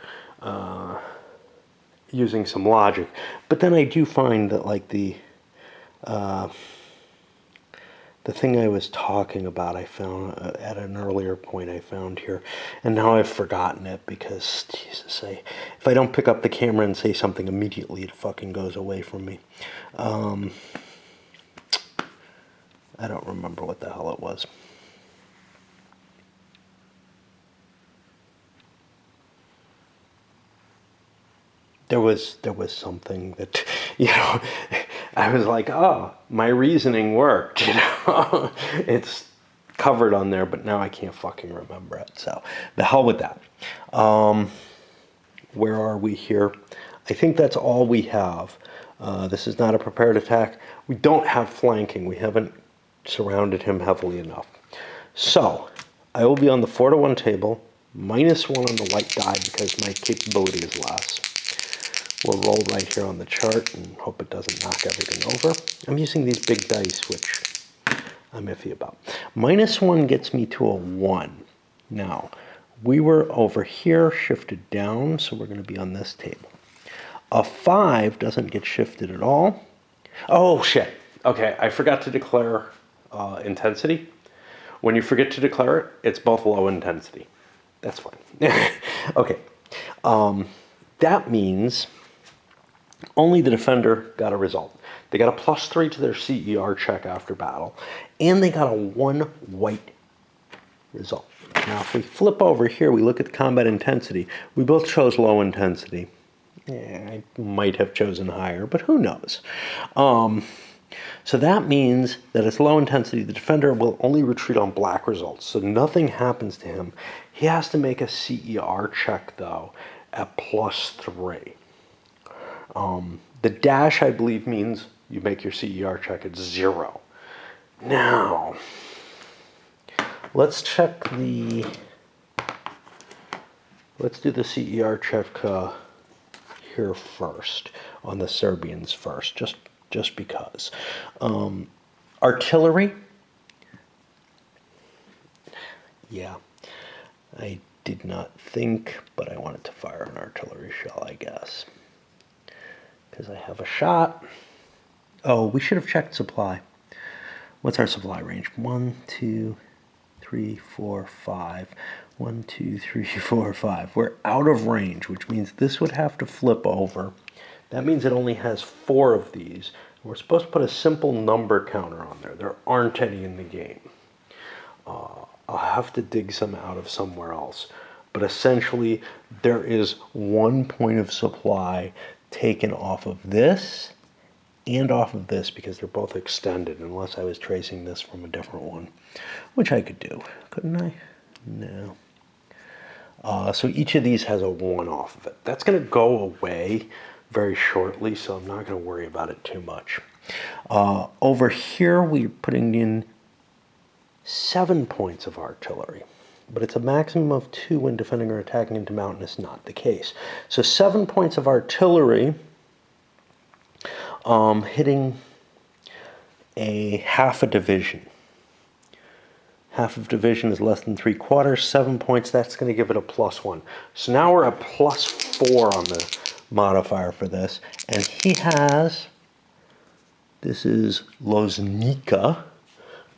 using some logic. But then I do find that, like, the thing I was talking about, I found at an earlier point I found here, and now I've forgotten it because, Jesus, if I don't pick up the camera and say something immediately, it fucking goes away from me. I don't remember what the hell it was. There was something that, I was like, oh, my reasoning worked, It's covered on there, but now I can't fucking remember it. So the hell with that. Where are we here? I think that's all we have. This is not a prepared attack. We don't have flanking. We haven't surrounded him heavily enough. So I will be on the 4-1 table, -1 on the white die because my capability is less. We'll roll right here on the chart and hope it doesn't knock everything over. I'm using these big dice, which I'm iffy about. -1 gets me to a 1. Now, we were over here, shifted down, so we're going to be on this table. A 5 doesn't get shifted at all. Oh, shit. Okay, I forgot to declare intensity. When you forget to declare it, it's both low intensity. That's fine. Okay. That means only the defender got a result. They got a +3 to their CER check after battle, and they got a 1 white result. Now, if we flip over here, we look at the combat intensity. We both chose low intensity. I might have chosen higher, but who knows? So that means that it's low intensity. The defender will only retreat on black results, so nothing happens to him. He has to make a CER check, though, at +3. The dash, I believe, means you make your CER check at 0. Now, let's check the, let's do the CER check here first, on the Serbians first, just because. Artillery, yeah, I did not think, but I wanted to fire an artillery shell, I guess, because I have a shot. Oh, we should have checked supply. What's our supply range? 1, 2, 3, 4, 5. 1, 2, 3, 4, 5. We're out of range, which means this would have to flip over. That means it only has 4 of these. We're supposed to put a simple number counter on there. There aren't any in the game. I'll have to dig some out of somewhere else. But essentially, there is 1 point of supply taken off of this and off of this because they're both extended, unless I was tracing this from a different one, which I could do, couldn't I? No. So each of these has a 1 off of it. That's going to go away very shortly, so I'm not going to worry about it too much. Over here, we're putting in 7 points of artillery, but it's a maximum of 2 when defending or attacking into mountainous, not the case. So 7 points of artillery, hitting a half a division. Half of division is less than 3/4, 7 points, that's going to give it a +1. So now we're at +4 on the modifier for this, and he has, this is Loznica,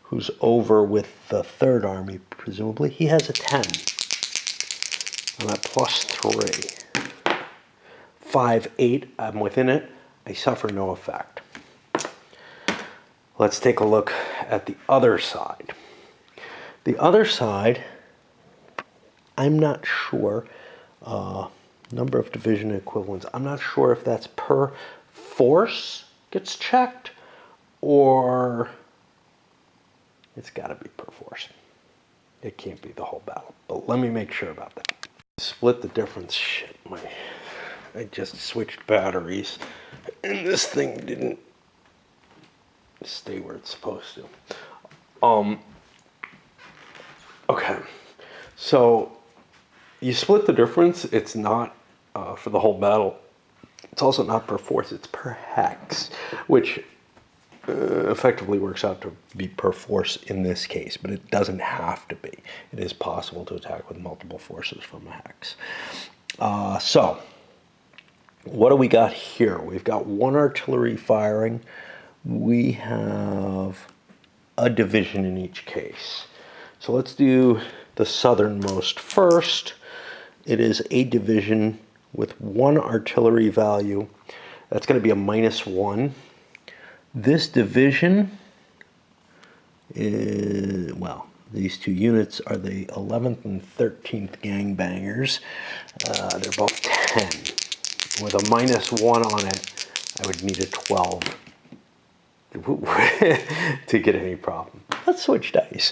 who's over with the 3rd Army, presumably. He has a 10. I'm at +3. 5, 8, I'm within it. I suffer no effect. Let's take a look at the other side. The other side, I'm not sure, number of division equivalents, I'm not sure if that's per force gets checked, or it's got to be per force. It can't be the whole battle, but let me make sure about that. Split the difference, shit, I just switched batteries, and this thing didn't stay where it's supposed to. Okay, so you split the difference. It's not for the whole battle. It's also not per force, it's per hex, which effectively works out to be per force in this case, but it doesn't have to be. It is possible to attack with multiple forces from a hex. So, what do we got here? We've got 1 artillery firing. We have a division in each case. So let's do the southernmost first. It is a division with 1 artillery value. That's going to be a -1. This division is, well, these 2 units are the 11th and 13th gangbangers. They're both 10. With a -1 on it, I would need a 12 to get any problem. Let's switch dice.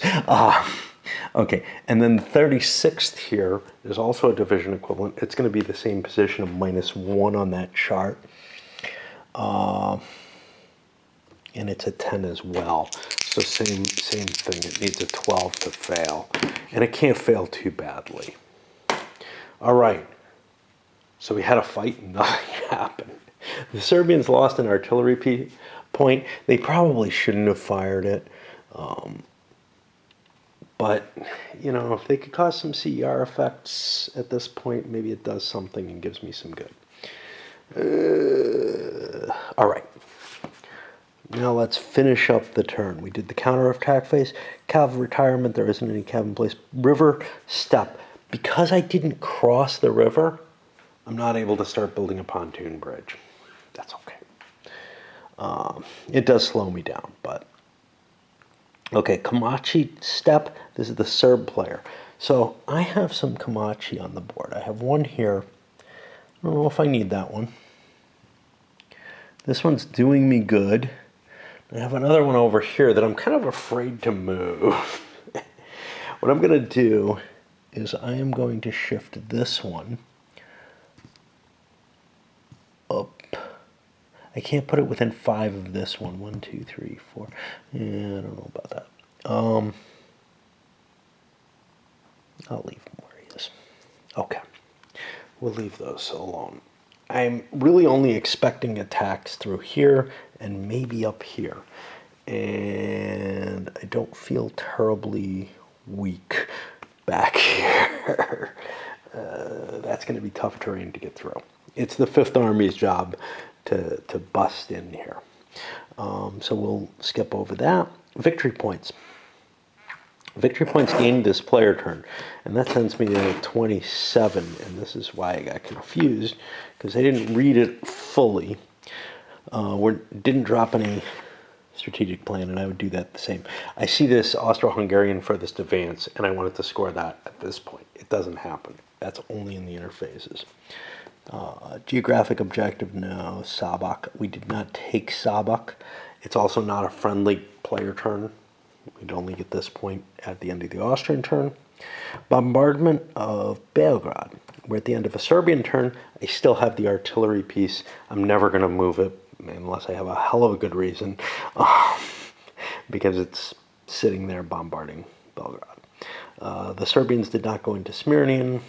Okay, and then the 36th here is also a division equivalent. It's going to be the same position of -1 on that chart. And it's a 10 as well. So same thing. It needs a 12 to fail. And it can't fail too badly. All right. So we had a fight and nothing happened. The Serbians lost an artillery point. They probably shouldn't have fired it. But, you know, if they could cause some CER effects at this point, maybe it does something and gives me some good. All right. Now let's finish up the turn. We did the counterattack phase. Cav retirement, there isn't any cav in place. River step. Because I didn't cross the river, I'm not able to start building a pontoon bridge. That's okay. It does slow me down, but... Okay, Kamachi step. This is the Serb player. So I have some Kamachi on the board. I have one here. I don't know if I need that one. This one's doing me good. I have another one over here that I'm kind of afraid to move. What I'm going to do is I am going to shift this one up I can't put it within 5 of this one. 1, 2, 3, 4. Yeah, I don't know about that. I'll leave them where he is. Okay. We'll leave those alone. I'm really only expecting attacks through here and maybe up here. And I don't feel terribly weak back here. That's going to be tough terrain to get through. It's the Fifth Army's job to bust in here. So we'll skip over that. Victory points. Victory points gained this player turn, and that sends me to 27, and this is why I got confused, because I didn't read it fully. Didn't drop any strategic plan, and I would do that the same. I see this Austro-Hungarian furthest advance, and I wanted to score that at this point. It doesn't happen. That's only in the interphases. Geographic objective, no. Sabak. We did not take Sabak. It's also not a friendly player turn. We'd only get this point at the end of the Austrian turn. Bombardment of Belgrade. We're at the end of a Serbian turn. I still have the artillery piece. I'm never going to move it unless I have a hell of a good reason, because it's sitting there bombarding Belgrade. The Serbians did not go into Sirmian,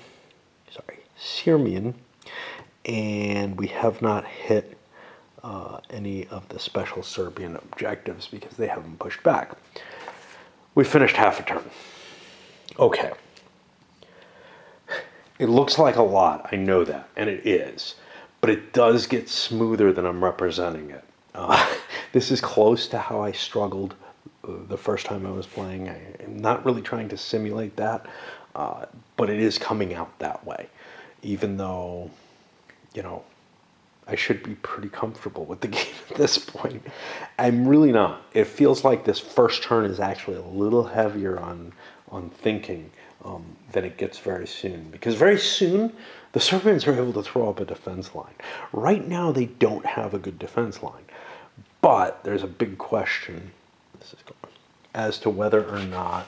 and we have not hit any of the special Serbian objectives because they haven't pushed back. We finished half a turn. Okay. It looks like a lot, I know that, and it is. But it does get smoother than I'm representing it. This is close to how I struggled the first time I was playing. I'm not really trying to simulate that, but it is coming out that way. Even though, I should be pretty comfortable with the game at this point. I'm really not. It feels like this first turn is actually a little heavier on thinking than it gets very soon. Because very soon, the Serbians are able to throw up a defense line. Right now, they don't have a good defense line. But there's a big question as to whether or not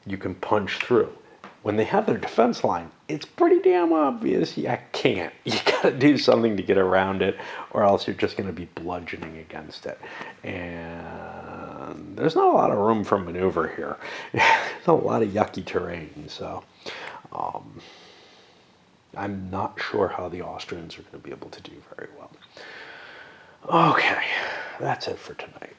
you can punch through. When they have their defense line, it's pretty damn obvious you can't. You got to do something to get around it, or else you're just going to be bludgeoning against it. And there's not a lot of room for maneuver here. There's a lot of yucky terrain, so I'm not sure how the Austrians are going to be able to do very well. Okay, that's it for tonight.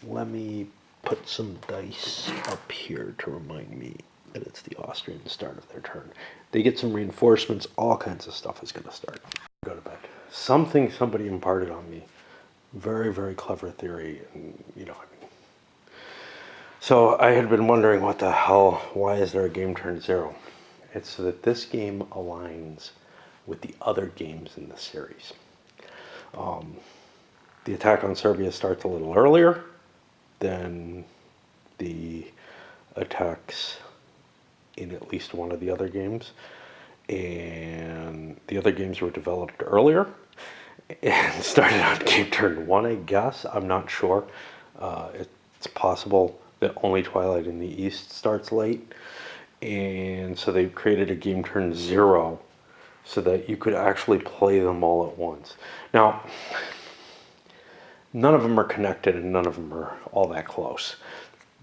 Let me put some dice up here to remind me that it's the Austrian start of their turn. They get some reinforcements, all kinds of stuff is going to start. Go to bed. Somebody imparted on me. Very, very clever theory. And, So I had been wondering what the hell, why is there a game turn 0? It's so that this game aligns with the other games in the series. The attack on Serbia starts a little earlier than the attacks in at least one of the other games, and the other games were developed earlier and started on game turn 1, I guess. I'm not sure. It's possible that only Twilight in the East starts late, and so they created a game turn 0 so that you could actually play them all at once. Now, none of them are connected and none of them are all that close.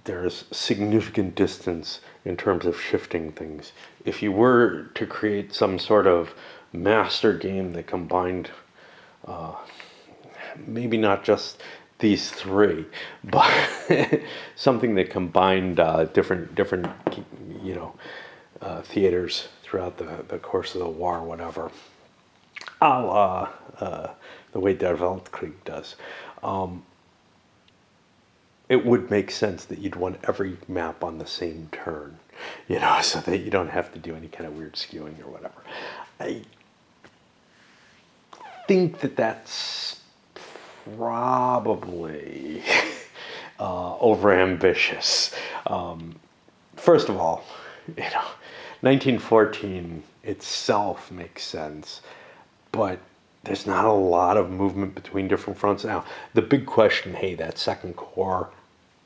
There's significant distance in terms of shifting things. If you were to create some sort of master game that combined, maybe not just these three, but something that combined different theaters throughout the course of the war, or whatever, a la the way Der Weltkrieg does. It would make sense that you'd want every map on the same turn, so that you don't have to do any kind of weird skewing or whatever. I think that that's probably overambitious. First of all, 1914 itself makes sense, but there's not a lot of movement between different fronts. Now, the big question, hey, that second corps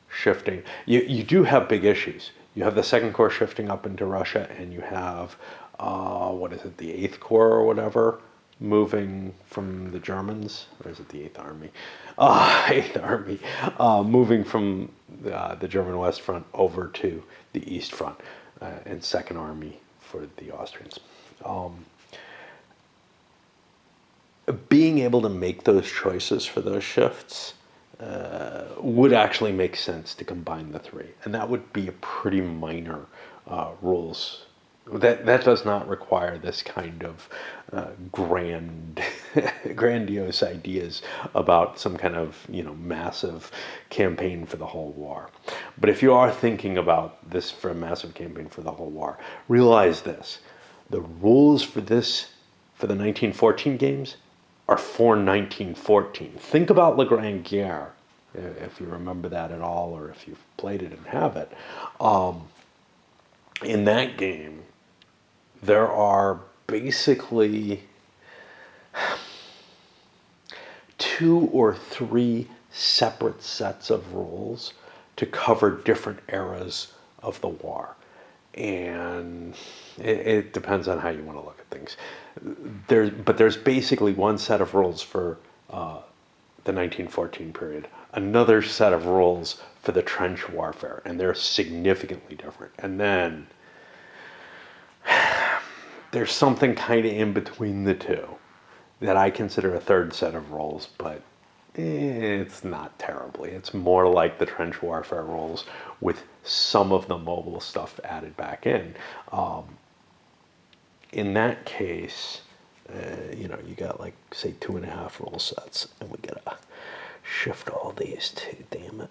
shifting, you do have big issues. You have the second corps shifting up into Russia, and you have, the 8th Corps or whatever, moving from the Germans, or is it the Eighth Army? Eighth Army, moving from the German West Front over to the East Front, and Second Army for the Austrians. Being able to make those choices for those shifts would actually make sense to combine the three, and that would be a pretty minor rules. That does not require this kind of grandiose ideas about some kind of massive campaign for the whole war. But if you are thinking about this for a massive campaign for the whole war, realize this: the rules for this for the 1914 games are for 1914. Think about La Grande Guerre, if you remember that at all, or if you've played it and have it. In that game, there are basically 2 or 3 separate sets of rules to cover different eras of the war. And it depends on how you want to look at things. There's basically one set of rules for the 1914 period, another set of rules for the trench warfare, and they're significantly different. And then there's something kind of in between the two that I consider a third set of rules, but it's not terribly. It's more like the trench warfare rules with some of the mobile stuff added back in. In that case, you got like, say, 2.5 rule sets, and we gotta shift all these too, damn it.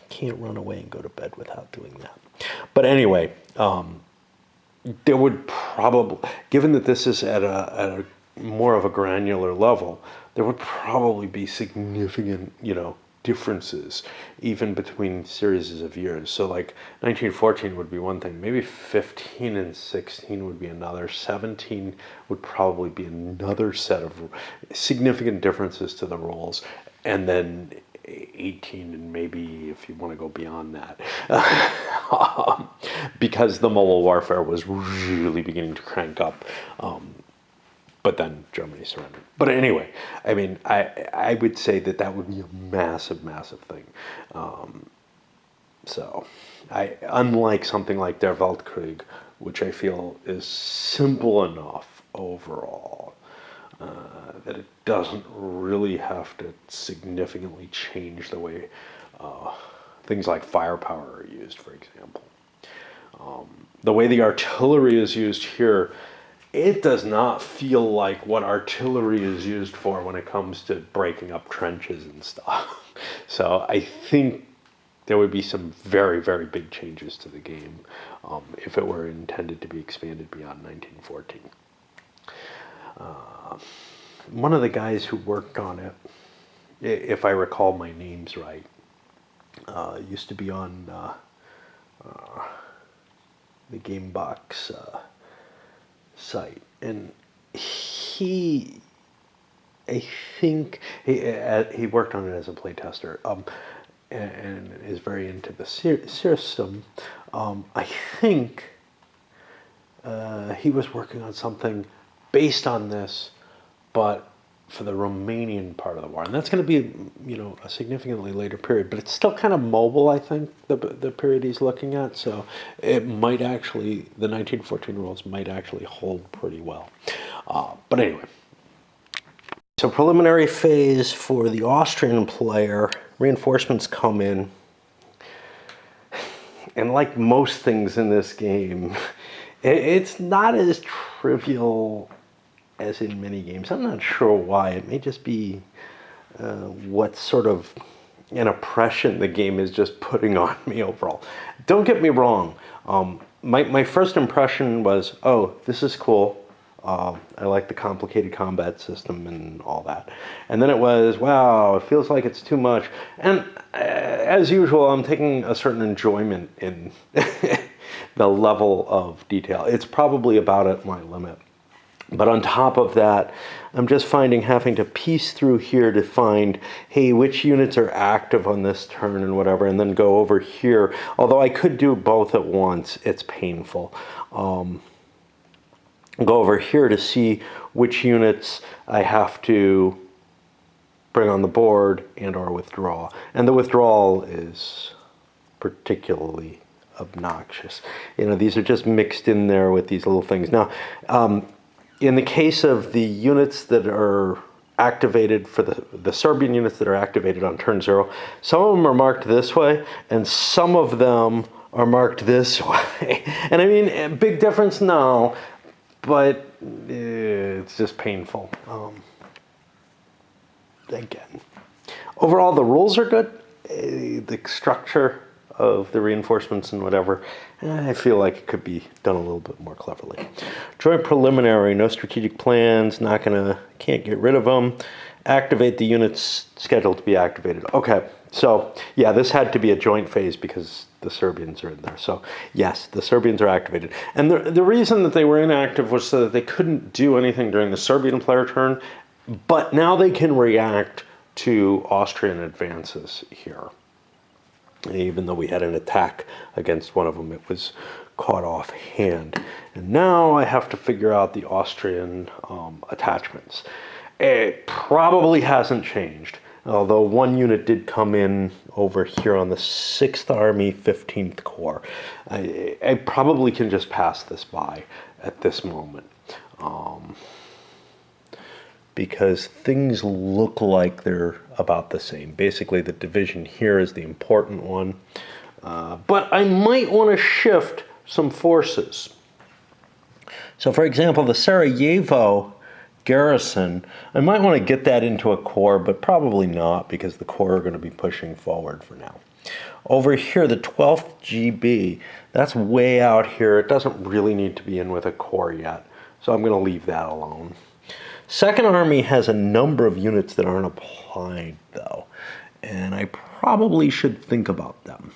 Can't run away and go to bed without doing that. But anyway, there would probably, given that this is at a more of a granular level, there would probably be significant, differences even between series of years. So like 1914 would be one thing, maybe 15 and 16 would be another, 17 would probably be another set of significant differences to the rules, and then 18, and maybe if you want to go beyond that, because the mobile warfare was really beginning to crank up. But then Germany surrendered. But anyway, I mean, I would say that would be a massive, massive thing. So, unlike something like Der Weltkrieg, which I feel is simple enough overall, that it doesn't really have to significantly change the way things like firepower are used, for example. The way the artillery is used here, it does not feel like what artillery is used for when it comes to breaking up trenches and stuff. So I think there would be some very, very big changes to the game if it were intended to be expanded beyond 1914. One of the guys who worked on it, if I recall my names right, used to be on the Gamebox site, and I think he worked on it as a playtester, and is very into the system. I think he was working on something based on this, but for the Romanian part of the war, and that's going to be a significantly later period, but it's still kind of mobile, I think, the period he's looking at. So it might actually, the 1914 rules might actually hold pretty well. But anyway, so preliminary phase for the Austrian player, reinforcements come in, and like most things in this game, it's not as trivial as in many games. I'm not sure why. It may just be what sort of an oppression the game is just putting on me overall. Don't get me wrong. My first impression was, oh, this is cool. I like the complicated combat system and all that. And then it was, wow, it feels like it's too much. And as usual, I'm taking a certain enjoyment in the level of detail. It's probably about at my limit. But on top of that, I'm just having to piece through here to find, hey, which units are active on this turn and whatever, and then go over here. Although I could do both at once, it's painful. go over here to see which units I have to bring on the board and or withdraw. And the withdrawal is particularly obnoxious. You know, these are just mixed in there with these little things. Now, in the case of the units that are activated for the Serbian units that are activated on turn 0, some of them are marked this way and some of them are marked this way. And I mean, a big difference? No, but it's just painful. Again, overall the rules are good. The structure of the reinforcements and whatever, I feel like it could be done a little bit more cleverly. Joint preliminary, no strategic plans, can't get rid of them. Activate the units scheduled to be activated. Okay, so yeah, this had to be a joint phase because the Serbians are in there. So yes, the Serbians are activated. And the reason that they were inactive was so that they couldn't do anything during the Serbian player turn, but now they can react to Austrian advances here. Even though we had an attack against one of them, it was caught off hand. And now I have to figure out the Austrian attachments. It probably hasn't changed, although one unit did come in over here on the 6th Army, 15th Corps. I probably can just pass this by at this moment. Because things look like they're about the same. Basically, the division here is the important one. But I might want to shift some forces. So, for example, the Sarajevo garrison, I might want to get that into a corps, but probably not because the corps are going to be pushing forward for now. Over here, the 12th GB, that's way out here. It doesn't really need to be in with a corps yet, so I'm going to leave that alone. Second Army has a number of units that aren't applied, though, and I probably should think about them.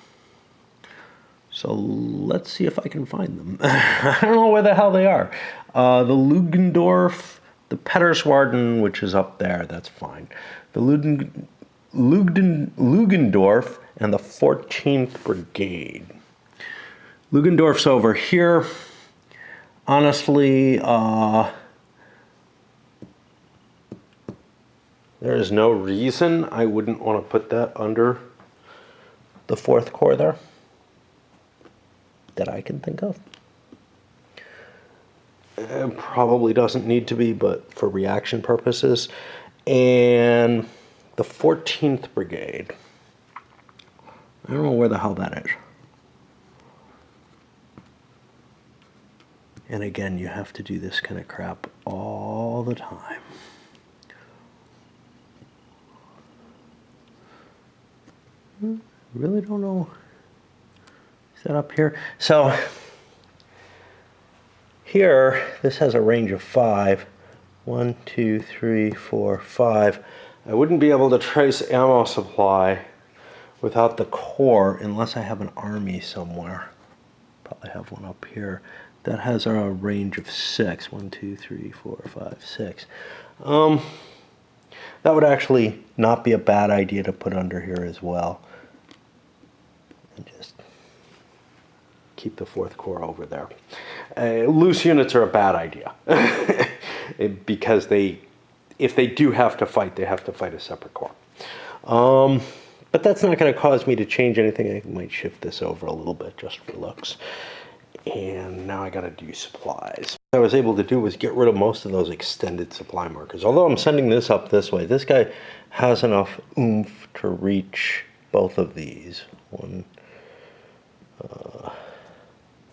So let's see if I can find them. I don't know where the hell they are. The Lugendorf, the Petterswarden, which is up there, that's fine. The Lugendorf and the 14th Brigade. Lugendorf's over here. Honestly, there is no reason I wouldn't want to put that under the 4th Corps there that I can think of. It probably doesn't need to be, but for reaction purposes. And the 14th Brigade. I don't know where the hell that is. And again, you have to do this kind of crap all the time. Really don't know. Is that up here? So here, this has a range of 5. 1, 2, 3, 4, 5. I wouldn't be able to trace ammo supply without the corps unless I have an army somewhere. Probably have one up here. That has a range of 6. 1, 2, 3, 4, 5, 6. That would actually not be a bad idea to put under here as well. And just keep the 4th Corps over there. Loose units are a bad idea. Because if they do have to fight, they have to fight a separate corps. But that's not going to cause me to change anything. I might shift this over a little bit just for looks. And now I got to do supplies. What I was able to do was get rid of most of those extended supply markers. Although I'm sending this up this way, this guy has enough oomph to reach both of these. One,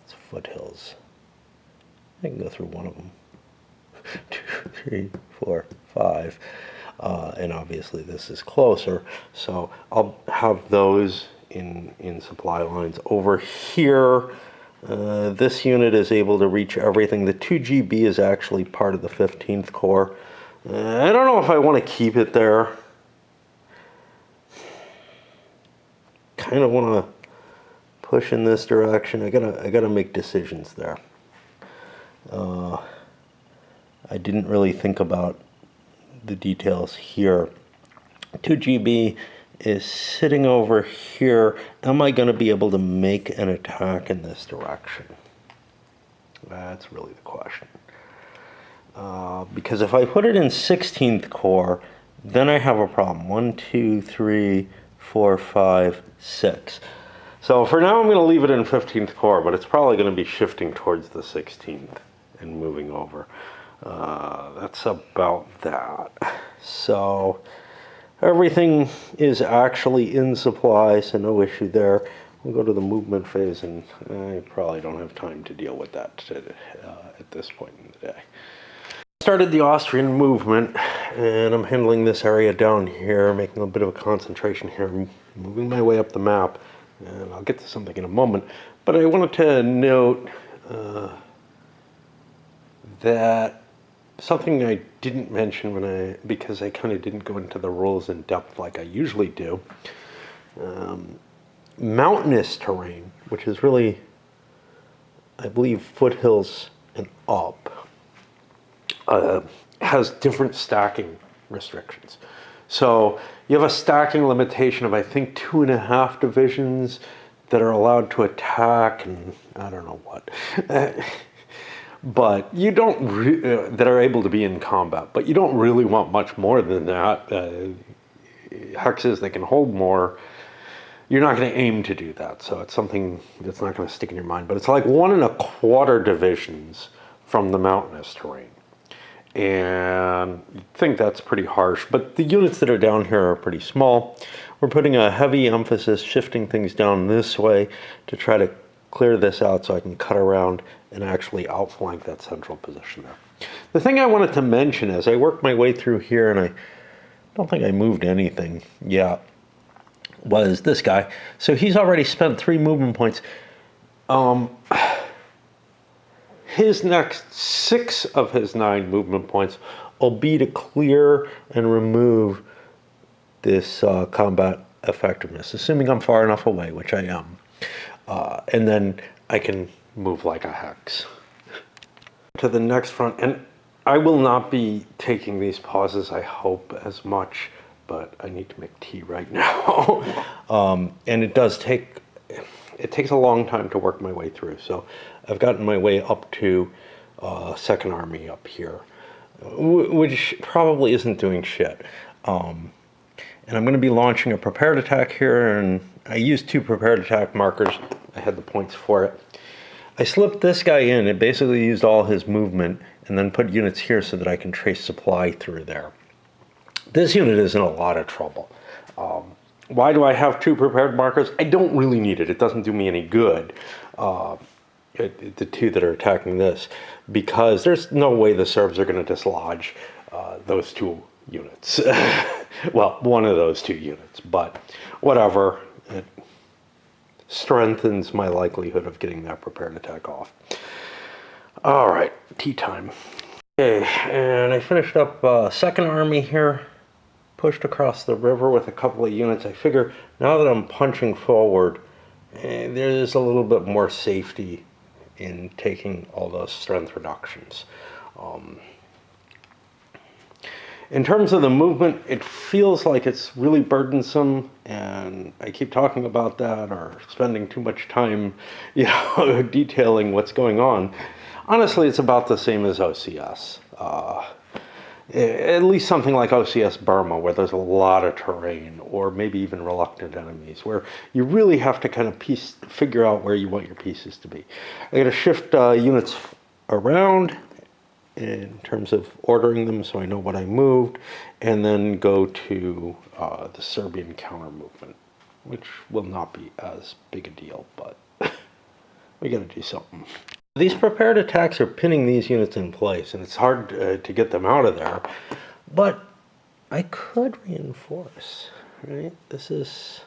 it's foothills. I can go through one of them. 2, 3, 4, 5. And obviously this is closer. So I'll have those in supply lines. Over here, this unit is able to reach everything. The 2 GB is actually part of the 15th Corps. I don't know if I want to keep it there. Kind of want to push in this direction. I gotta make decisions there. I didn't really think about the details here. 2 GB is sitting over here. Am I going to be able to make an attack in this direction? That's really the question. because if I put it in 16th Corps, then I have a problem. 1, 2, 3, 4, 5, 6. So for now I'm going to leave it in 15th Corps, but it's probably going to be shifting towards the 16th and moving over. That's about that. So everything is actually in supply, so no issue there. We'll go to the movement phase, and I probably don't have time to deal with that at this point in the day. Started the Austrian movement, and I'm handling this area down here, making a bit of a concentration here, moving my way up the map, and I'll get to something in a moment. But I wanted to note that something I didn't mention because I kind of didn't go into the rules in depth like I usually do. Mountainous terrain, which is really, I believe, foothills and up, has different stacking restrictions. So you have a stacking limitation of, I think, 2.5 divisions that are allowed to attack, and I don't know what. But you don't that are able to be in combat. But you don't really want much more than that. Hexes, they can hold more. You're not going to aim to do that, so it's something that's not going to stick in your mind. But it's like 1.25 divisions from the mountainous terrain. And you'd think that's pretty harsh, but the units that are down here are pretty small. We're putting a heavy emphasis, shifting things down this way to try to clear this out so I can cut around and actually outflank that central position there. The thing I wanted to mention as I worked my way through here, and I don't think I moved anything yet, was this guy. So he's already spent 3 movement points. His next 6 of his 9 movement points will be to clear and remove this combat effectiveness, assuming I'm far enough away, which I am. And then I can move like a hex to the next front. And I will not be taking these pauses, I hope, as much, but I need to make tea right now. And it takes a long time to work my way through. So I've gotten my way up to Second Army up here, which probably isn't doing shit. And I'm going to be launching a prepared attack here, and I used 2 prepared attack markers. I had the points for it. I slipped this guy in. It basically used all his movement, and then put units here so that I can trace supply through there. This unit is in a lot of trouble. Why do I have 2 prepared markers? I don't really need it. It doesn't do me any good. The 2 that are attacking this, because there's no way the Serbs are going to dislodge those 2 units. Well, one of those 2 units, but whatever. It strengthens my likelihood of getting that prepared attack off. All right, tea time. Okay, and I finished up Second Army here. Pushed across the river with a couple of units. I figure now that I'm punching forward, there's a little bit more safety in taking all those strength reductions. In terms of the movement, it feels like it's really burdensome, and I keep talking about that or spending too much time, detailing what's going on. Honestly, it's about the same as OCS. At least something like OCS Burma, where there's a lot of terrain, or maybe even reluctant enemies, where you really have to kind of figure out where you want your pieces to be. I got to shift units around in terms of ordering them so I know what I moved, and then go to the Serbian counter movement, which will not be as big a deal, but we got to do something. These prepared attacks are pinning these units in place, and it's hard to get them out of there, but I could reinforce, right? This is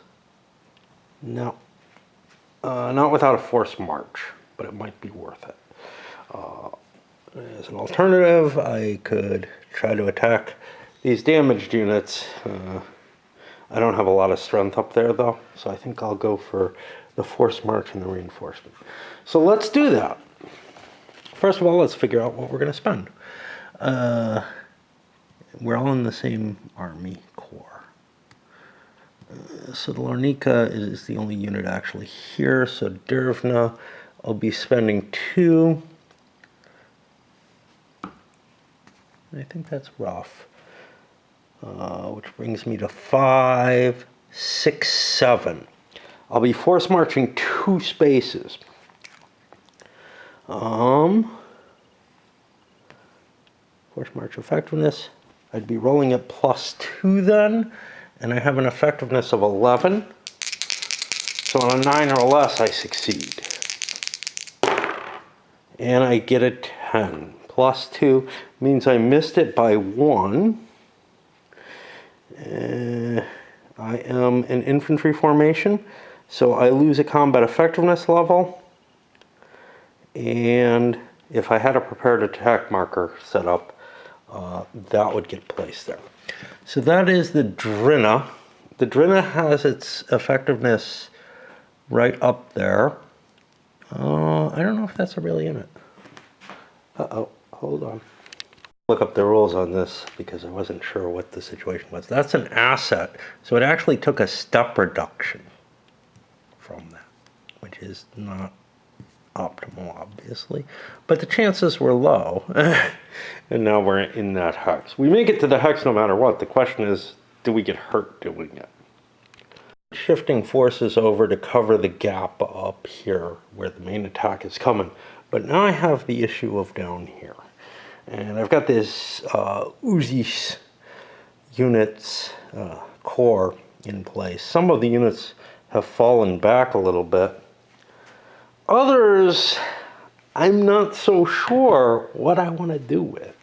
not without a forced march, but it might be worth it. As an alternative, I could try to attack these damaged units. I don't have a lot of strength up there, though, so I think I'll go for the forced march and the reinforcement. So let's do that. First of all, let's figure out what we're going to spend. We're all in the same Army Corps. So the Lornica is the only unit actually here. So Dervna, I'll be spending 2. I think that's rough. Which brings me to 5, 6, 7. I'll be force marching 2 spaces. Force march effectiveness. I'd be rolling at +2 then, and I have an effectiveness of 11. So on a 9 or less, I succeed. And I get a 10. +2 means I missed it by 1. I am an infantry formation, so I lose a combat effectiveness level. And if I had a prepared attack marker set up, that would get placed there. So that is the Drina. The Drina has its effectiveness right up there. I don't know if that's a real unit. Uh-oh, hold on. Look up the rules on this because I wasn't sure what the situation was. That's an asset, so it actually took a step reduction from that, which is not optimal, obviously, but the chances were low. And now we're in that hex. We make it to the hex no matter what. The question is, do we get hurt doing it? Shifting forces over to cover the gap up here where the main attack is coming, but now I have the issue of down here. And I've got this Uzis units core in place. Some of the units have fallen back a little bit. Others, I'm not so sure what I want to do with.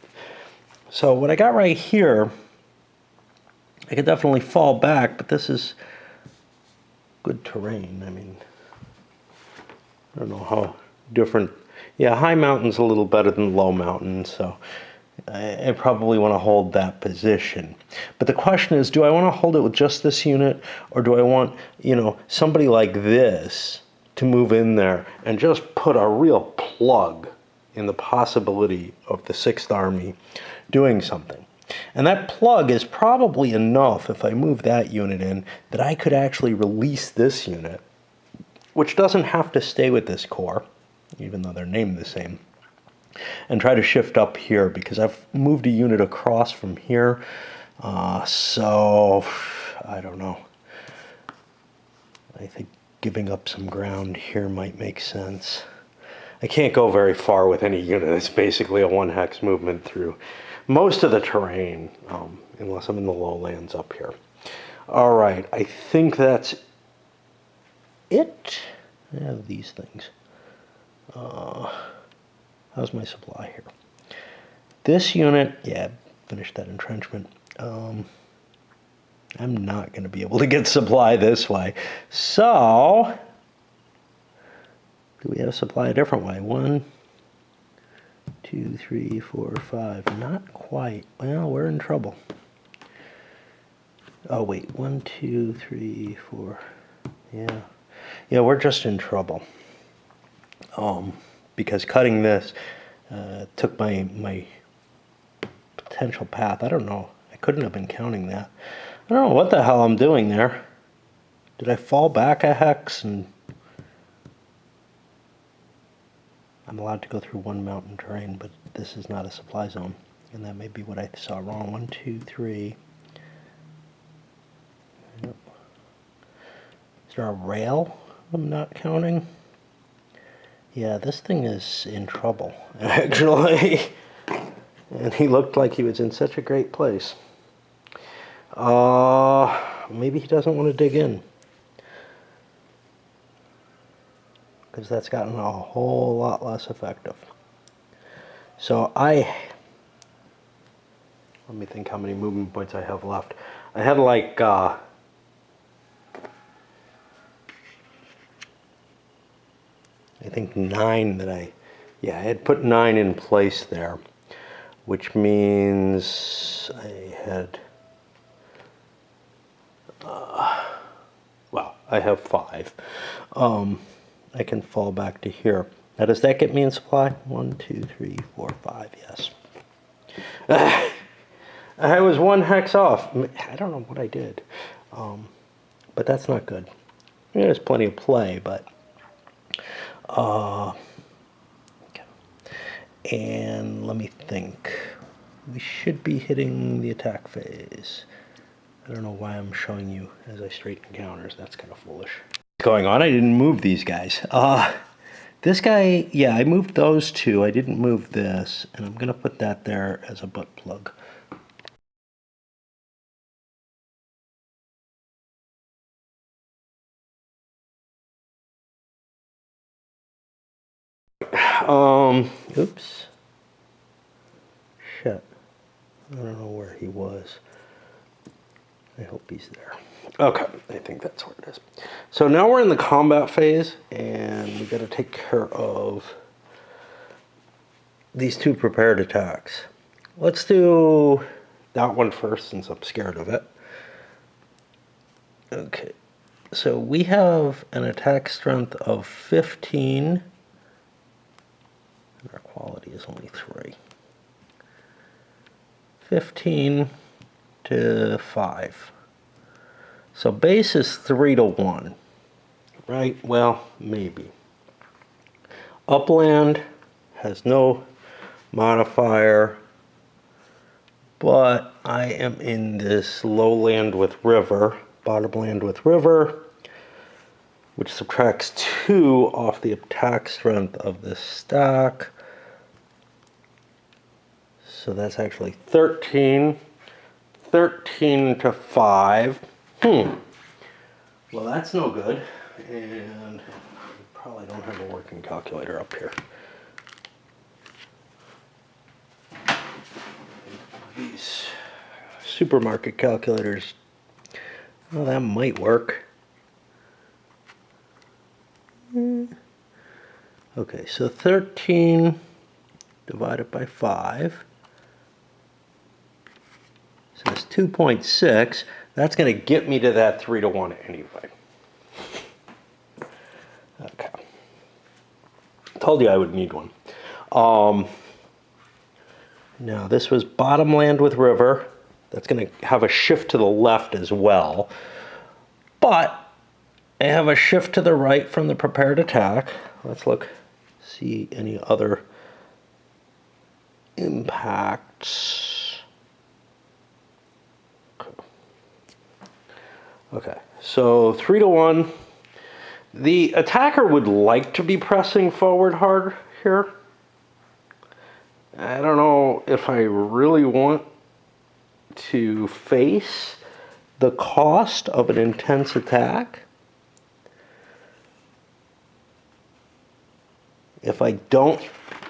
So what I got right here, I could definitely fall back, but this is good terrain. I mean, I don't know how different. Yeah, high mountain's a little better than low mountain, so I probably want to hold that position. But the question is, do I want to hold it with just this unit, or do I want, somebody like this to move in there and just put a real plug in the possibility of the 6th Army doing something? And that plug is probably enough, if I move that unit in, that I could actually release this unit, which doesn't have to stay with this corps, even though they're named the same, and try to shift up here, because I've moved a unit across from here. So, I don't know. I think giving up some ground here might make sense. I can't go very far with any unit. It's basically a 1 hex movement through most of the terrain, unless I'm in the lowlands up here. All right, I think that's it. I have these things. How's my supply here? This unit, yeah, finished that entrenchment. I'm not going to be able to get supply this way. So, do we have supply a different way? 1, 2, 3, 4, 5. Not quite. Well, we're in trouble. Oh, wait. 1, 2, 3, 4. Yeah. Yeah, we're just in trouble. Because cutting this took my potential path. I don't know. I couldn't have been counting that. I don't know what the hell I'm doing there. Did I fall back a hex? And I'm allowed to go through 1 mountain terrain, but this is not a supply zone. And that may be what I saw wrong. 1, 2, 3. Yep. Is there a rail I'm not counting? Yeah, this thing is in trouble, actually. And he looked like he was in such a great place. Maybe he doesn't want to dig in, because that's gotten a whole lot less effective. So let me think how many movement points I have left. I had like, I think 9 that I had put 9 in place there, which means I had, I have 5. I can fall back to here. Now, does that get me in supply? 1, 2, 3, 4, 5, yes. I was 1 hex off. I don't know what I did, but that's not good. There's plenty of play, but okay. And let me think. we should be hitting the attack phase. I don't know why I'm showing you as I straighten counters. That's kind of foolish. What's going on? I didn't move these guys. This guy, yeah, I moved those two. I didn't move this, and I'm going to put that there as a butt plug. Oops. Shit. I don't know where he was. I hope he's there. Okay, I think that's where it is. So now we're in the combat phase, and we got to take care of these two prepared attacks. Let's do that one first, since I'm scared of it. Okay, so we have an attack strength of 15, and our quality is only 3. 15 to 5. So base is 3 to 1, right? Well, maybe. Upland has no modifier, but I am in this lowland with river, bottomland with river, which subtracts 2 off the attack strength of this stack. So that's actually 13. 13 to 5. Well, that's no good. And I probably don't have a working calculator up here. These supermarket calculators, well, that might work. Okay, so 13 divided by 5. So it's 2.6. That's going to get me to that 3 to 1 anyway. Okay. Told you I would need one. Now this was bottomland with river. That's going to have a shift to the left as well. But I have a shift to the right from the prepared attack. Let's look, see any other impacts. Okay, so 3 to 1. The attacker would like to be pressing forward hard here. I don't know if I really want to face the cost of an intense attack. If I don't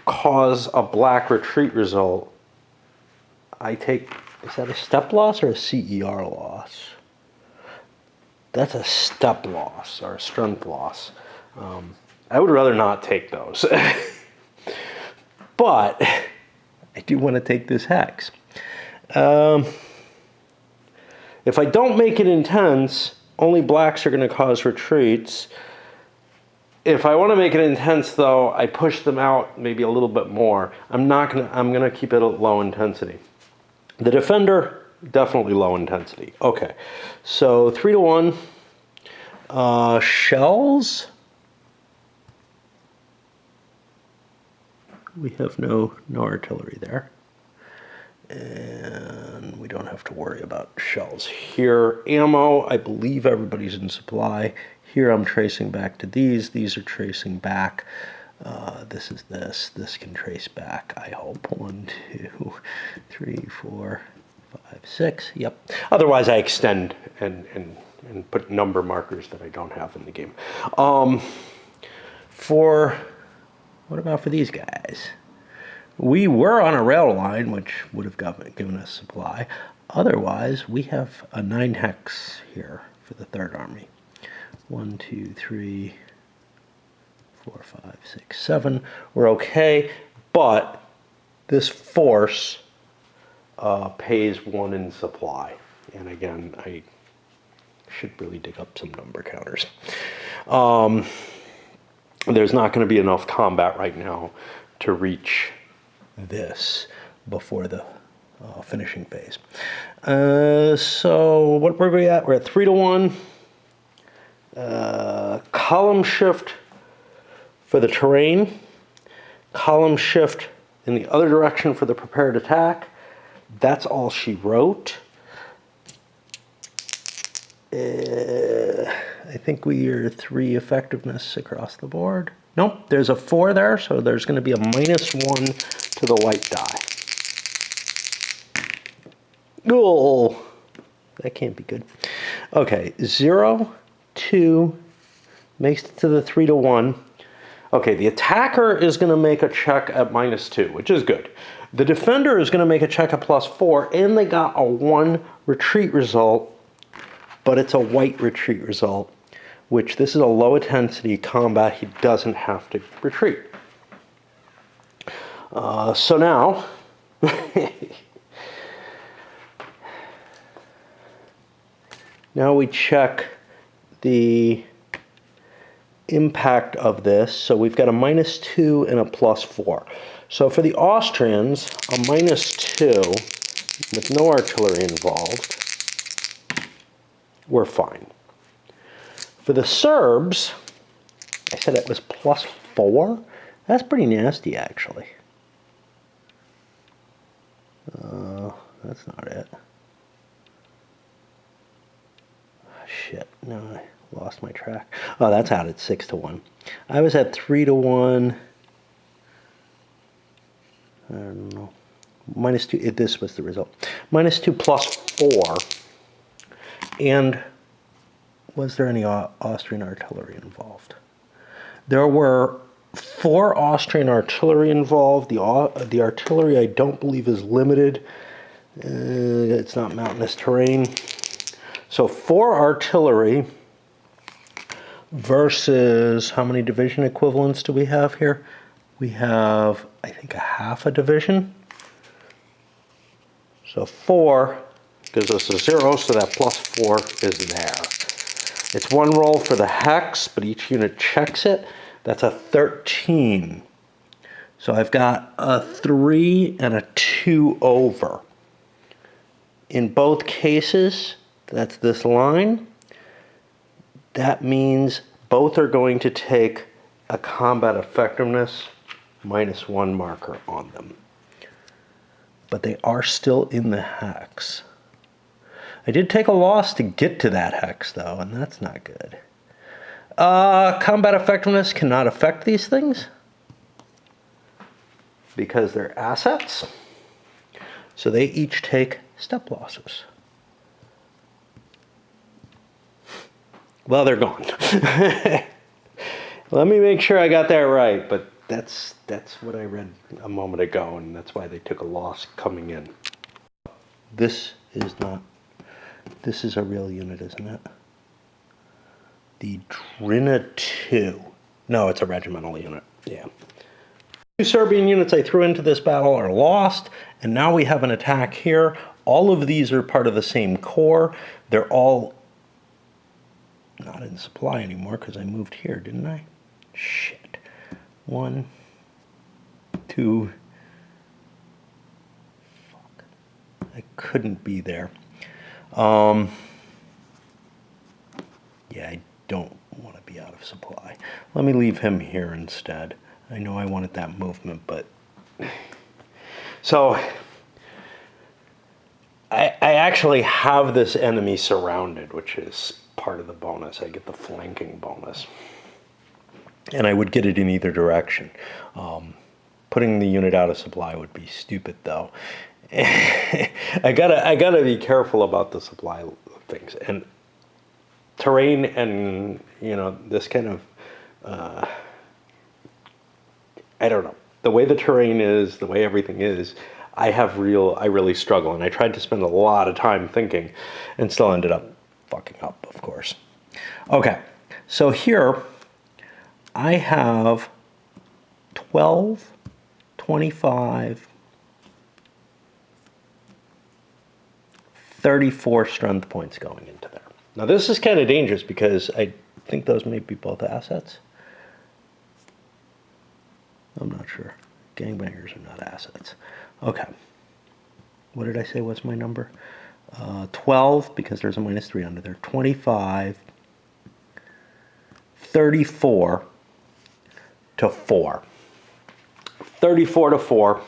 cause a black retreat result, I take, is that a step loss or a CER loss? That's a step loss or a strength loss. I would rather not take those. But I do want to take this hex. If I don't make it intense, only blacks are going to cause retreats. If I want to make it intense, though, I push them out maybe a little bit more. I'm going to keep it at low intensity. The defender, definitely low intensity. Okay, so 3 to 1. Shells. We have no artillery there. And we don't have to worry about shells here. Ammo, I believe everybody's in supply. Here I'm tracing back to these. These are tracing back. This is this. This can trace back, I hope. 1, 2, 3, 4, 5, 6. Yep. Otherwise, I extend and put number markers that I don't have in the game. What about for these guys? We were on a rail line, which would have given us supply. Otherwise, we have a 9 hex here for the Third Army. 1, 2, 3, 4, 5, 6, 7. We're okay, but this force pays 1 in supply. And again, I should really dig up some number counters. There's not going to be enough combat right now to reach this before the finishing phase. So what were we at? We're at 3 to 1. Column shift for the terrain. Column shift in the other direction for the prepared attack. that's all she wrote. I think we are 3 effectiveness across the board. Nope, there's a 4 there, so there's going to be a -1 to the white die. Oh, that can't be good. Okay, 0, 2, makes it to the 3 to 1. Okay, the attacker is going to make a check at -2, which is good. The defender is going to make a check at +4, and they got a 1 retreat result, but it's a white retreat result, which this is a low intensity combat. He doesn't have to retreat. So now, now we check the impact of this. So we've got a -2 and a +4. So for the Austrians, a -2 with no artillery involved, we're fine. For the Serbs, I said it was +4. That's pretty nasty, actually. That's not it. Oh, shit, no, I lost my track. Oh, that's out at 6 to 1. I was at 3 to 1. I don't know. -2, this was the result. -2 +4. And was there any Austrian artillery involved? There were 4 Austrian artillery involved. The artillery, I don't believe, is limited. It's not mountainous terrain. So 4 artillery versus, how many division equivalents do we have here? We have, I think, a half a division. So 4 gives us a 0, so that +4 is there. It's 1 roll for the hex, but each unit checks it. That's a 13. So I've got a 3 and a 2 over. In both cases, that's this line. That means both are going to take a combat effectiveness -1 marker on them. But they are still in the hex. I did take a loss to get to that hex, though, and that's not good. Combat effectiveness cannot affect these things because they're assets. So they each take step losses. Well, they're gone. Let me make sure I got that right, but that's what I read a moment ago, and that's why they took a loss coming in. This is not. This is a real unit, isn't it? The Drina 2. No, it's a regimental unit. Yeah. 2 Serbian units I threw into this battle are lost, and now we have an attack here. All of these are part of the same corps. They're all not in supply anymore because I moved here, didn't I? Shit. 1, 2. Fuck. I couldn't be there. Yeah, I don't want to be out of supply. Let me leave him here instead. I know I wanted that movement, but... So, I actually have this enemy surrounded, which is part of the bonus. I get the flanking bonus. And I would get it in either direction. Putting the unit out of supply would be stupid, though. I gotta be careful about the supply things. And terrain and, you know, this kind of, I don't know. The way the terrain is, the way everything is, I really struggle. And I tried to spend a lot of time thinking and still ended up fucking up, of course. Okay, so here I have 12, 25, 34 strength points going into there. Now this is kind of dangerous because I think those may be both assets. I'm not sure. Gangbangers are not assets. Okay. What did I say was my number? 12, because there's a -3 under there. 25, 34 to 4. 34 to 4.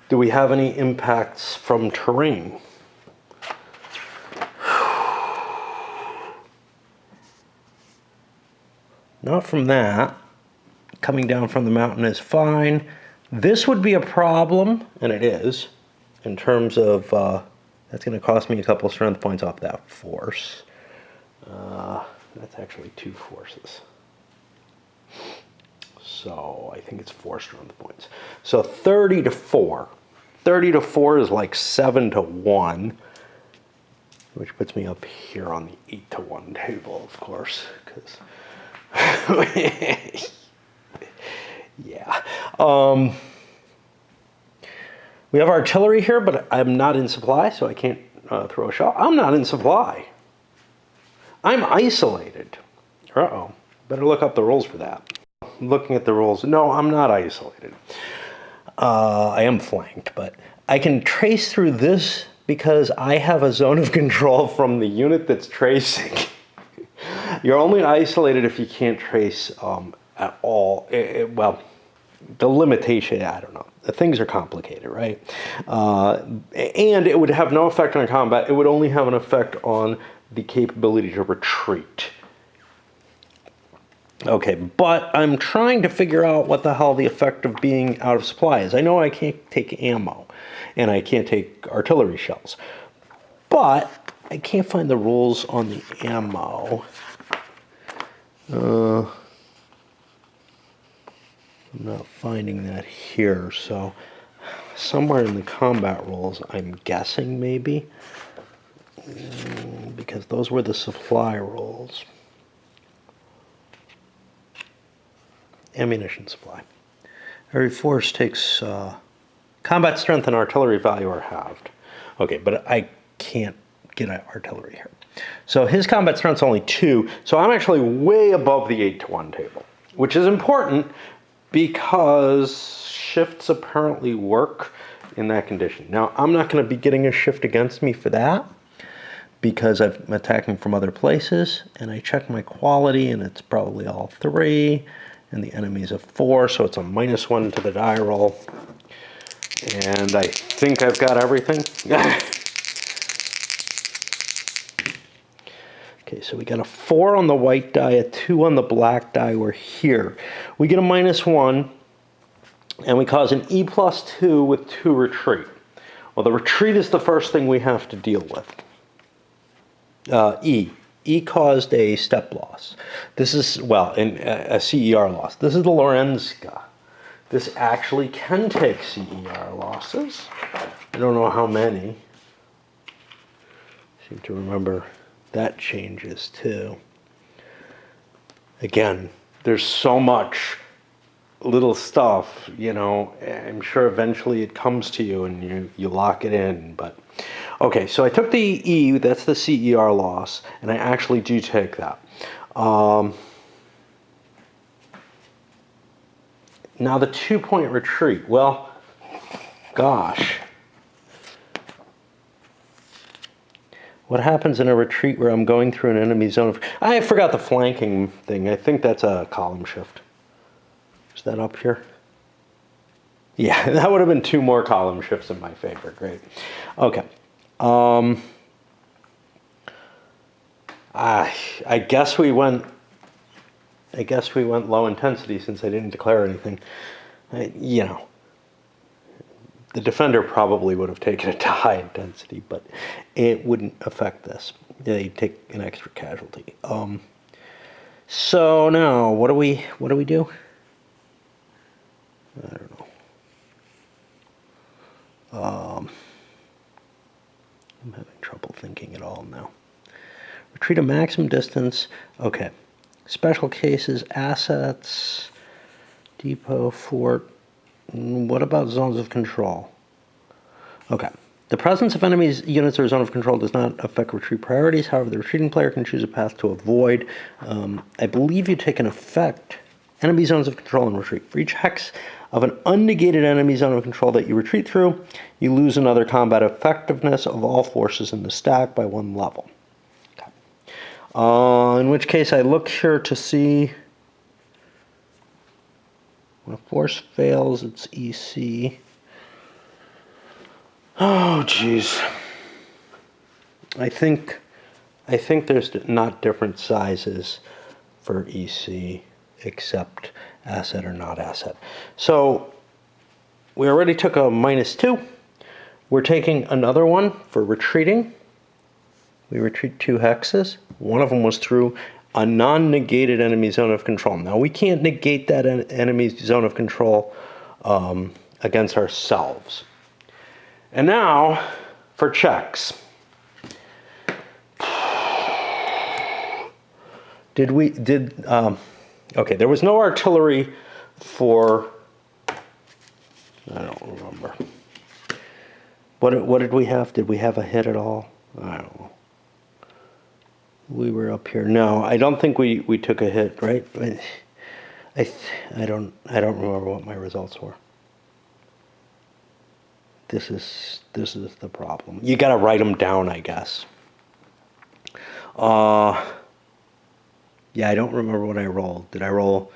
Do we have any impacts from terrain? Not from that. Coming down from the mountain is fine. This would be a problem, and it is, in terms of, that's going to cost me a couple strength points off that force. That's actually 2 forces. So I think it's 4 strength points. So 30 to 4. 30 to 4 is like 7 to 1, which puts me up here on the 8 to 1 table, of course, because yeah. We have artillery here, but I'm not in supply, so I can't throw a shell. I'm not in supply. I'm isolated. Uh-oh. Better look up the rules for that. Looking at the rules, no, I'm not isolated. I am flanked, but I can trace through this because I have a zone of control from the unit that's tracing. You're only isolated if you can't trace at all. Well, the limitation, I don't know. Things are complicated, right? And it would have no effect on combat. It would only have an effect on the capability to retreat. Okay, but I'm trying to figure out what the hell the effect of being out of supply is. I know I can't take ammo, and I can't take artillery shells, but I can't find the rules on the ammo. I'm not finding that here, so somewhere in the combat rules, I'm guessing maybe, because those were the supply rules. Ammunition supply. Every force takes combat strength and artillery value are halved. Okay, but I can't get artillery here. So his combat strength's only 2, so I'm actually way above the 8 to 1 table, which is important because shifts apparently work in that condition. Now, I'm not going to be getting a shift against me for that because I'm attacking from other places, and I check my quality, and it's probably all 3. And the enemy's a 4, so it's a -1 to the die roll. And I think I've got everything. Okay, so we got a 4 on the white die, a 2 on the black die. We're here. We get a -1, and we cause an E+2 with 2 retreat. Well, the retreat is the first thing we have to deal with. E caused a step loss. This is, well, a CER loss. This is the Lorenska. This actually can take CER losses. I don't know how many. I seem to remember that changes too. Again, there's so much little stuff, you know, I'm sure eventually it comes to you and you lock it in, but okay, so I took the E, that's the CER loss, and I actually do take that. Now the 2-point retreat, well, gosh. What happens in a retreat where I'm going through an enemy zone? I forgot the flanking thing. I think that's a column shift. Is that up here? Yeah, that would have been 2 more column shifts in my favor. Great. Okay. I guess we went low intensity since I didn't declare anything. You know, the defender probably would have taken it to high intensity, but it wouldn't affect this. They take an extra casualty. So now, what do we do? I don't know. I'm having trouble thinking at all now. Retreat a maximum distance. Okay. Special cases, assets, depot, fort. What about zones of control? Okay. The presence of enemies, units, or zone of control does not affect retreat priorities. However, the retreating player can choose a path to avoid. I believe you take an effect. Enemy zones of control and retreat. For each hex of an unnegated enemy zone of control that you retreat through, you lose another combat effectiveness of all forces in the stack by 1 level. Okay. In which case, I look here to see when a force fails its EC. Oh, geez. I think there's not different sizes for EC except asset or not asset. So we already took a -2. We're taking another one for retreating. We retreat 2 hexes. One of them was through a non-negated enemy zone of control. Now we can't negate that enemy zone of control against ourselves. And now for checks. Okay, there was no artillery for, I don't remember. What did we have? Did we have a hit at all? I don't know. We were up here. No, I don't think we took a hit, right? I don't remember what my results were. This is the problem. You got to write them down, I guess. Yeah, I don't remember what I rolled. Did I roll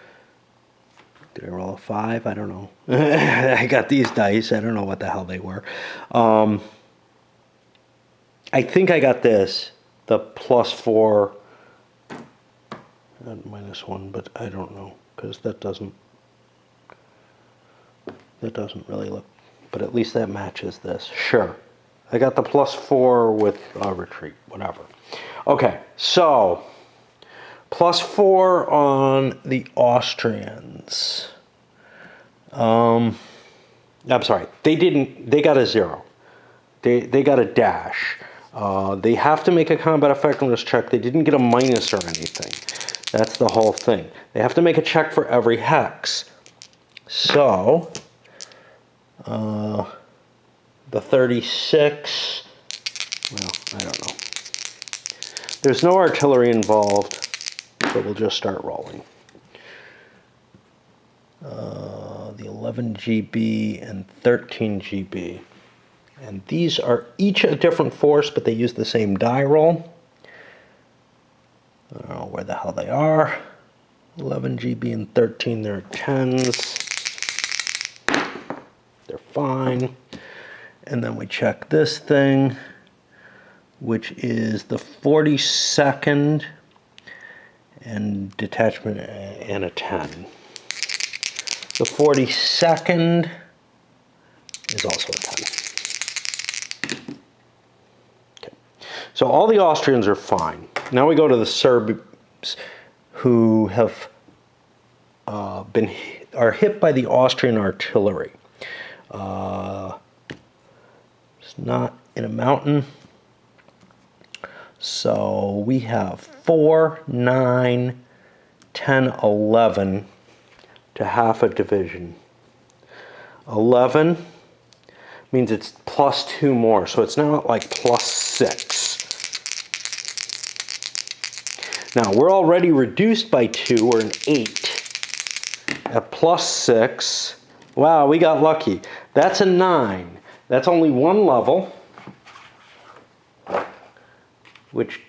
a 5? I don't know. I got these dice. I don't know what the hell they were. I think I got this, the +4 and -1, but I don't know because that doesn't really look. But at least that matches this. Sure, I got the +4 with retreat, whatever. Okay, so. +4 on the Austrians. I'm sorry, they didn't. They got a 0. They got a dash. They have to make a combat effectiveness check. They didn't get a minus or anything. That's the whole thing. They have to make a check for every hex. So the 36. Well, I don't know. There's no artillery involved. So we'll just start rolling. The 11 GB and 13 GB. And these are each a different force, but they use the same die roll. I don't know where the hell they are. 11 GB and 13, they're 10s. They're fine. And then we check this thing, which is the 42nd. And detachment and a 10. The 42nd is also a 10. Okay. So all the Austrians are fine. Now we go to the Serbs who have are hit by the Austrian artillery. It's not in a mountain. So we have 4, 9, 10, 11 to half a division. 11 means it's +2 more, so it's now at like +6. Now we're already reduced by 2, we're an 8. At +6, wow, we got lucky. That's a 9. That's only one level, which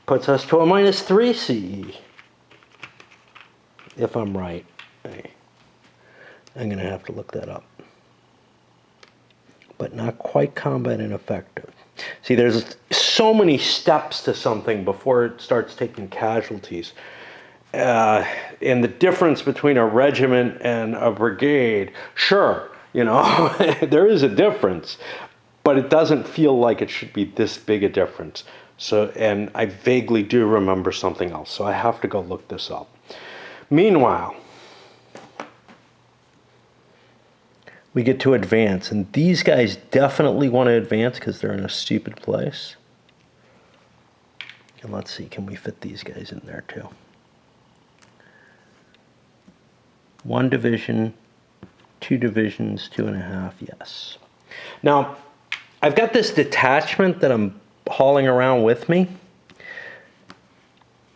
puts us to a -3 CE. If I'm right. I'm going to have to look that up. But not quite combat ineffective. See, there's so many steps to something before it starts taking casualties. And the difference between a regiment and a brigade, sure, you know, there is a difference. But it doesn't feel like it should be this big a difference. So, and I vaguely do remember something else, so I have to go look this up. Meanwhile, we get to advance, and these guys definitely want to advance because they're in a stupid place. And let's see, can we fit these guys in there too? 1 division, 2 divisions, 2.5, yes. Now, I've got this detachment that I'm hauling around with me,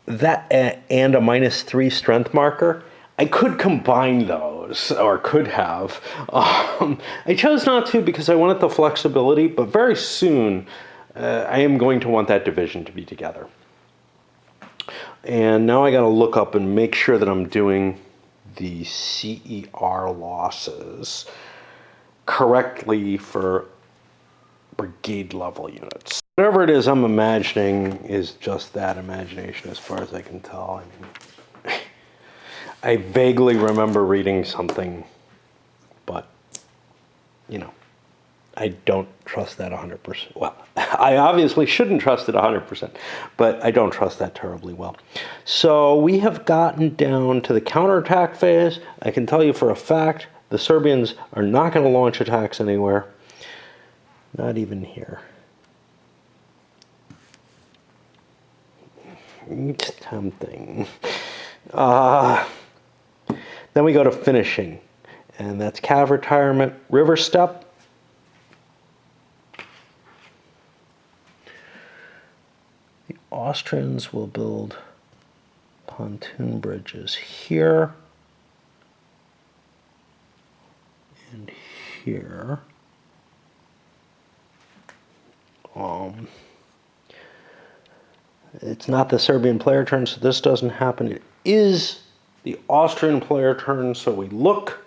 that and a -3 strength marker. I could combine those, or could have. I chose not to because I wanted the flexibility, but very soon I am going to want that division to be together. And now I got to look up and make sure that I'm doing the CER losses correctly for brigade level units. Whatever it is I'm imagining is just that, imagination as far as I can tell. I mean, I vaguely remember reading something, but, you know, I don't trust that 100%. Well, I obviously shouldn't trust it 100%, but I don't trust that terribly well. So we have gotten down to the counterattack phase. I can tell you for a fact, the Serbians are not going to launch attacks anywhere. Not even here. It's tempting. Then we go to finishing, and that's cav retirement, river step. The Austrians will build pontoon bridges here and here. It's not the Serbian player turn, so this doesn't happen. It is the Austrian player turn, so we look.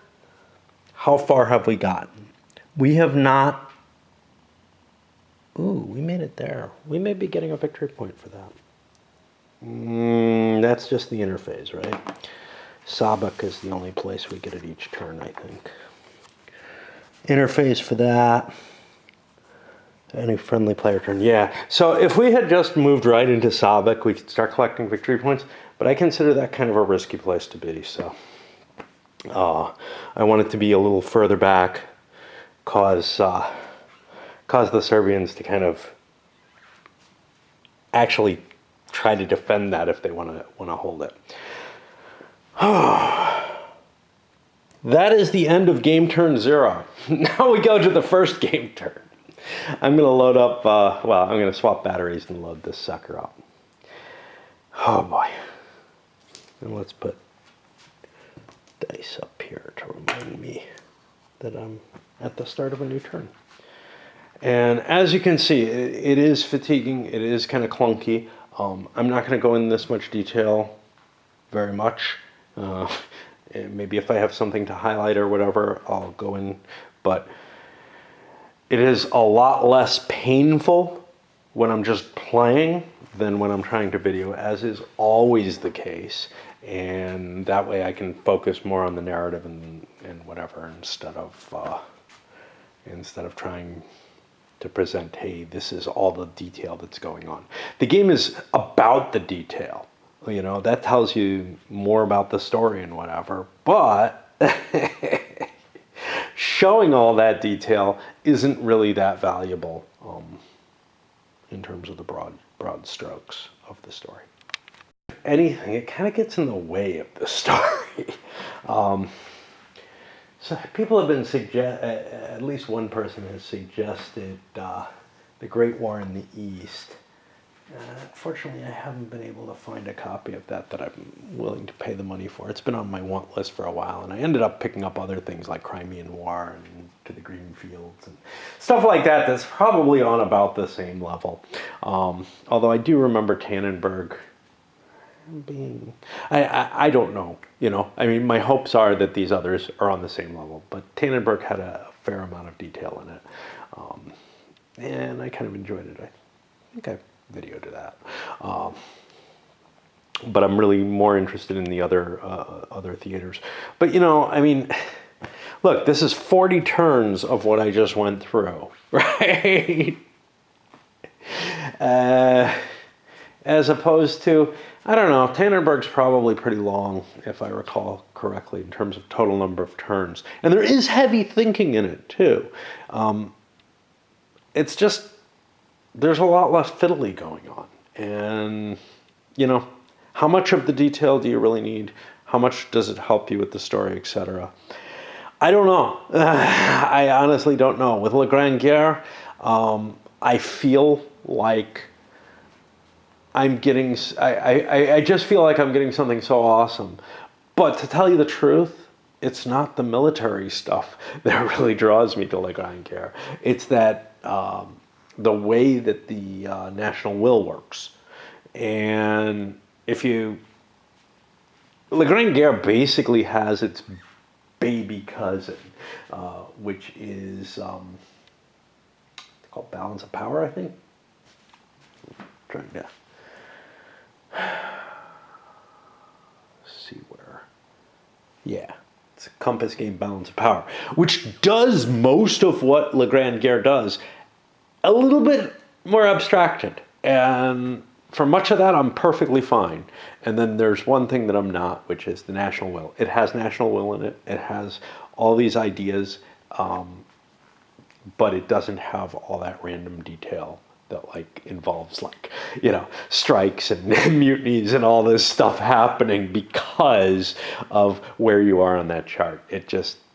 How far have we gotten? We have not. Ooh, we made it there. We may be getting a victory point for that. That's just the interphase, right? Sabak is the only place we get at each turn, I think. Interphase for that. Any friendly player turn. Yeah. So if we had just moved right into Sabak, we could start collecting victory points. But I consider that kind of a risky place to be. So I want it to be a little further back, cause the Serbians to kind of actually try to defend that if they want to hold it. That is the end of game turn 0. Now we go to the first game turn. I'm going to load up, I'm going to swap batteries and load this sucker up. Oh boy. And let's put dice up here to remind me that I'm at the start of a new turn. And as you can see, it is fatiguing. It is kind of clunky. I'm not going to go in this much detail very much. Maybe if I have something to highlight or whatever, I'll go in. But it is a lot less painful when I'm just playing than when I'm trying to video, as is always the case. And that way I can focus more on the narrative and whatever instead of trying to present, hey, this is all the detail that's going on. The game is about the detail. You know, that tells you more about the story and whatever. But showing all that detail isn't really that valuable in terms of the broad strokes of the story. If anything, it kind of gets in the way of the story. So people have been at least one person has suggested the Great War in the East. Fortunately, I haven't been able to find a copy of that I'm willing to pay the money for. It's been on my want list for a while, and I ended up picking up other things like Crimean War and To the Green Fields and stuff like that that's probably on about the same level. Although I do remember Tannenberg being... I don't know, you know. I mean, my hopes are that these others are on the same level, but Tannenberg had a fair amount of detail in it. And I kind of enjoyed it. I think I video to that, but I'm really more interested in the other theaters. But you know, I mean, look, this is 40 turns of what I just went through, right? As opposed to, I don't know, Tannenberg's probably pretty long, if I recall correctly, in terms of total number of turns, and there is heavy thinking in it too. It's just, there's a lot less fiddly going on. And, you know, how much of the detail do you really need? How much does it help you with the story, etc.? I don't know. I honestly don't know. With La Grande Guerre, I feel like I'm getting... I just feel like I'm getting something so awesome. But to tell you the truth, it's not the military stuff that really draws me to La Grande Guerre. It's that... the way that the national will works. And if you... La Grande Guerre basically has its baby cousin, which is called Balance of Power, I think. I'm trying to see where. Yeah, it's a compass game, Balance of Power, which does most of what Le Grand Guerre does, a little bit more abstracted. And for much of that, I'm perfectly fine. And then there's one thing that I'm not, which is the national will. It has national will in it. It has all these ideas, but it doesn't have all that random detail that like involves like, you know, strikes and mutinies and all this stuff happening because of where you are on that chart. It's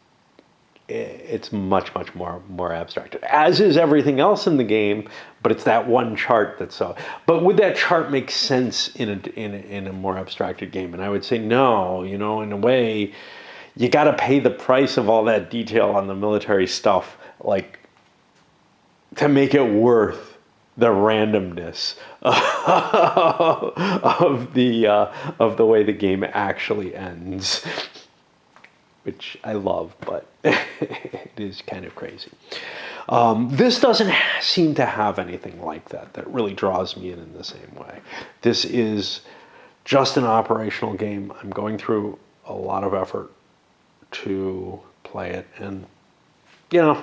much more abstract, as is everything else in the game. But it's that one chart that's so. But would that chart make sense in a more abstracted game? And I would say no. You know, in a way, you got to pay the price of all that detail on the military stuff, like to make it worth the randomness of the way the game actually ends. Which I love, but it is kind of crazy. This doesn't seem to have anything like that really draws me in the same way. This is just an operational game. I'm going through a lot of effort to play it, and you know,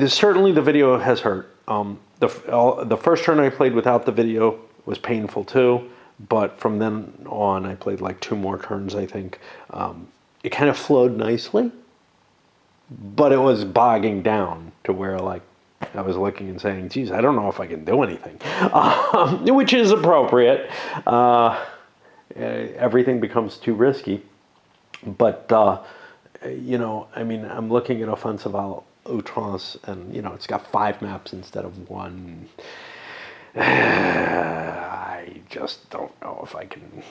certainly the video has hurt. The first turn I played without the video was painful too. But from then on, I played like 2 more turns, I think. It kind of flowed nicely, but it was bogging down to where like I was looking and saying, geez, I don't know if I can do anything, which is appropriate. Everything becomes too risky. But, you know, I mean, I'm looking at Offensive à l'Outrance, and, you know, it's got 5 maps instead of 1. I just don't know if I can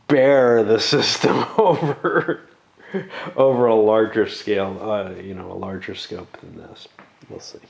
bear the system over a larger scale, you know, a larger scope than this. We'll see.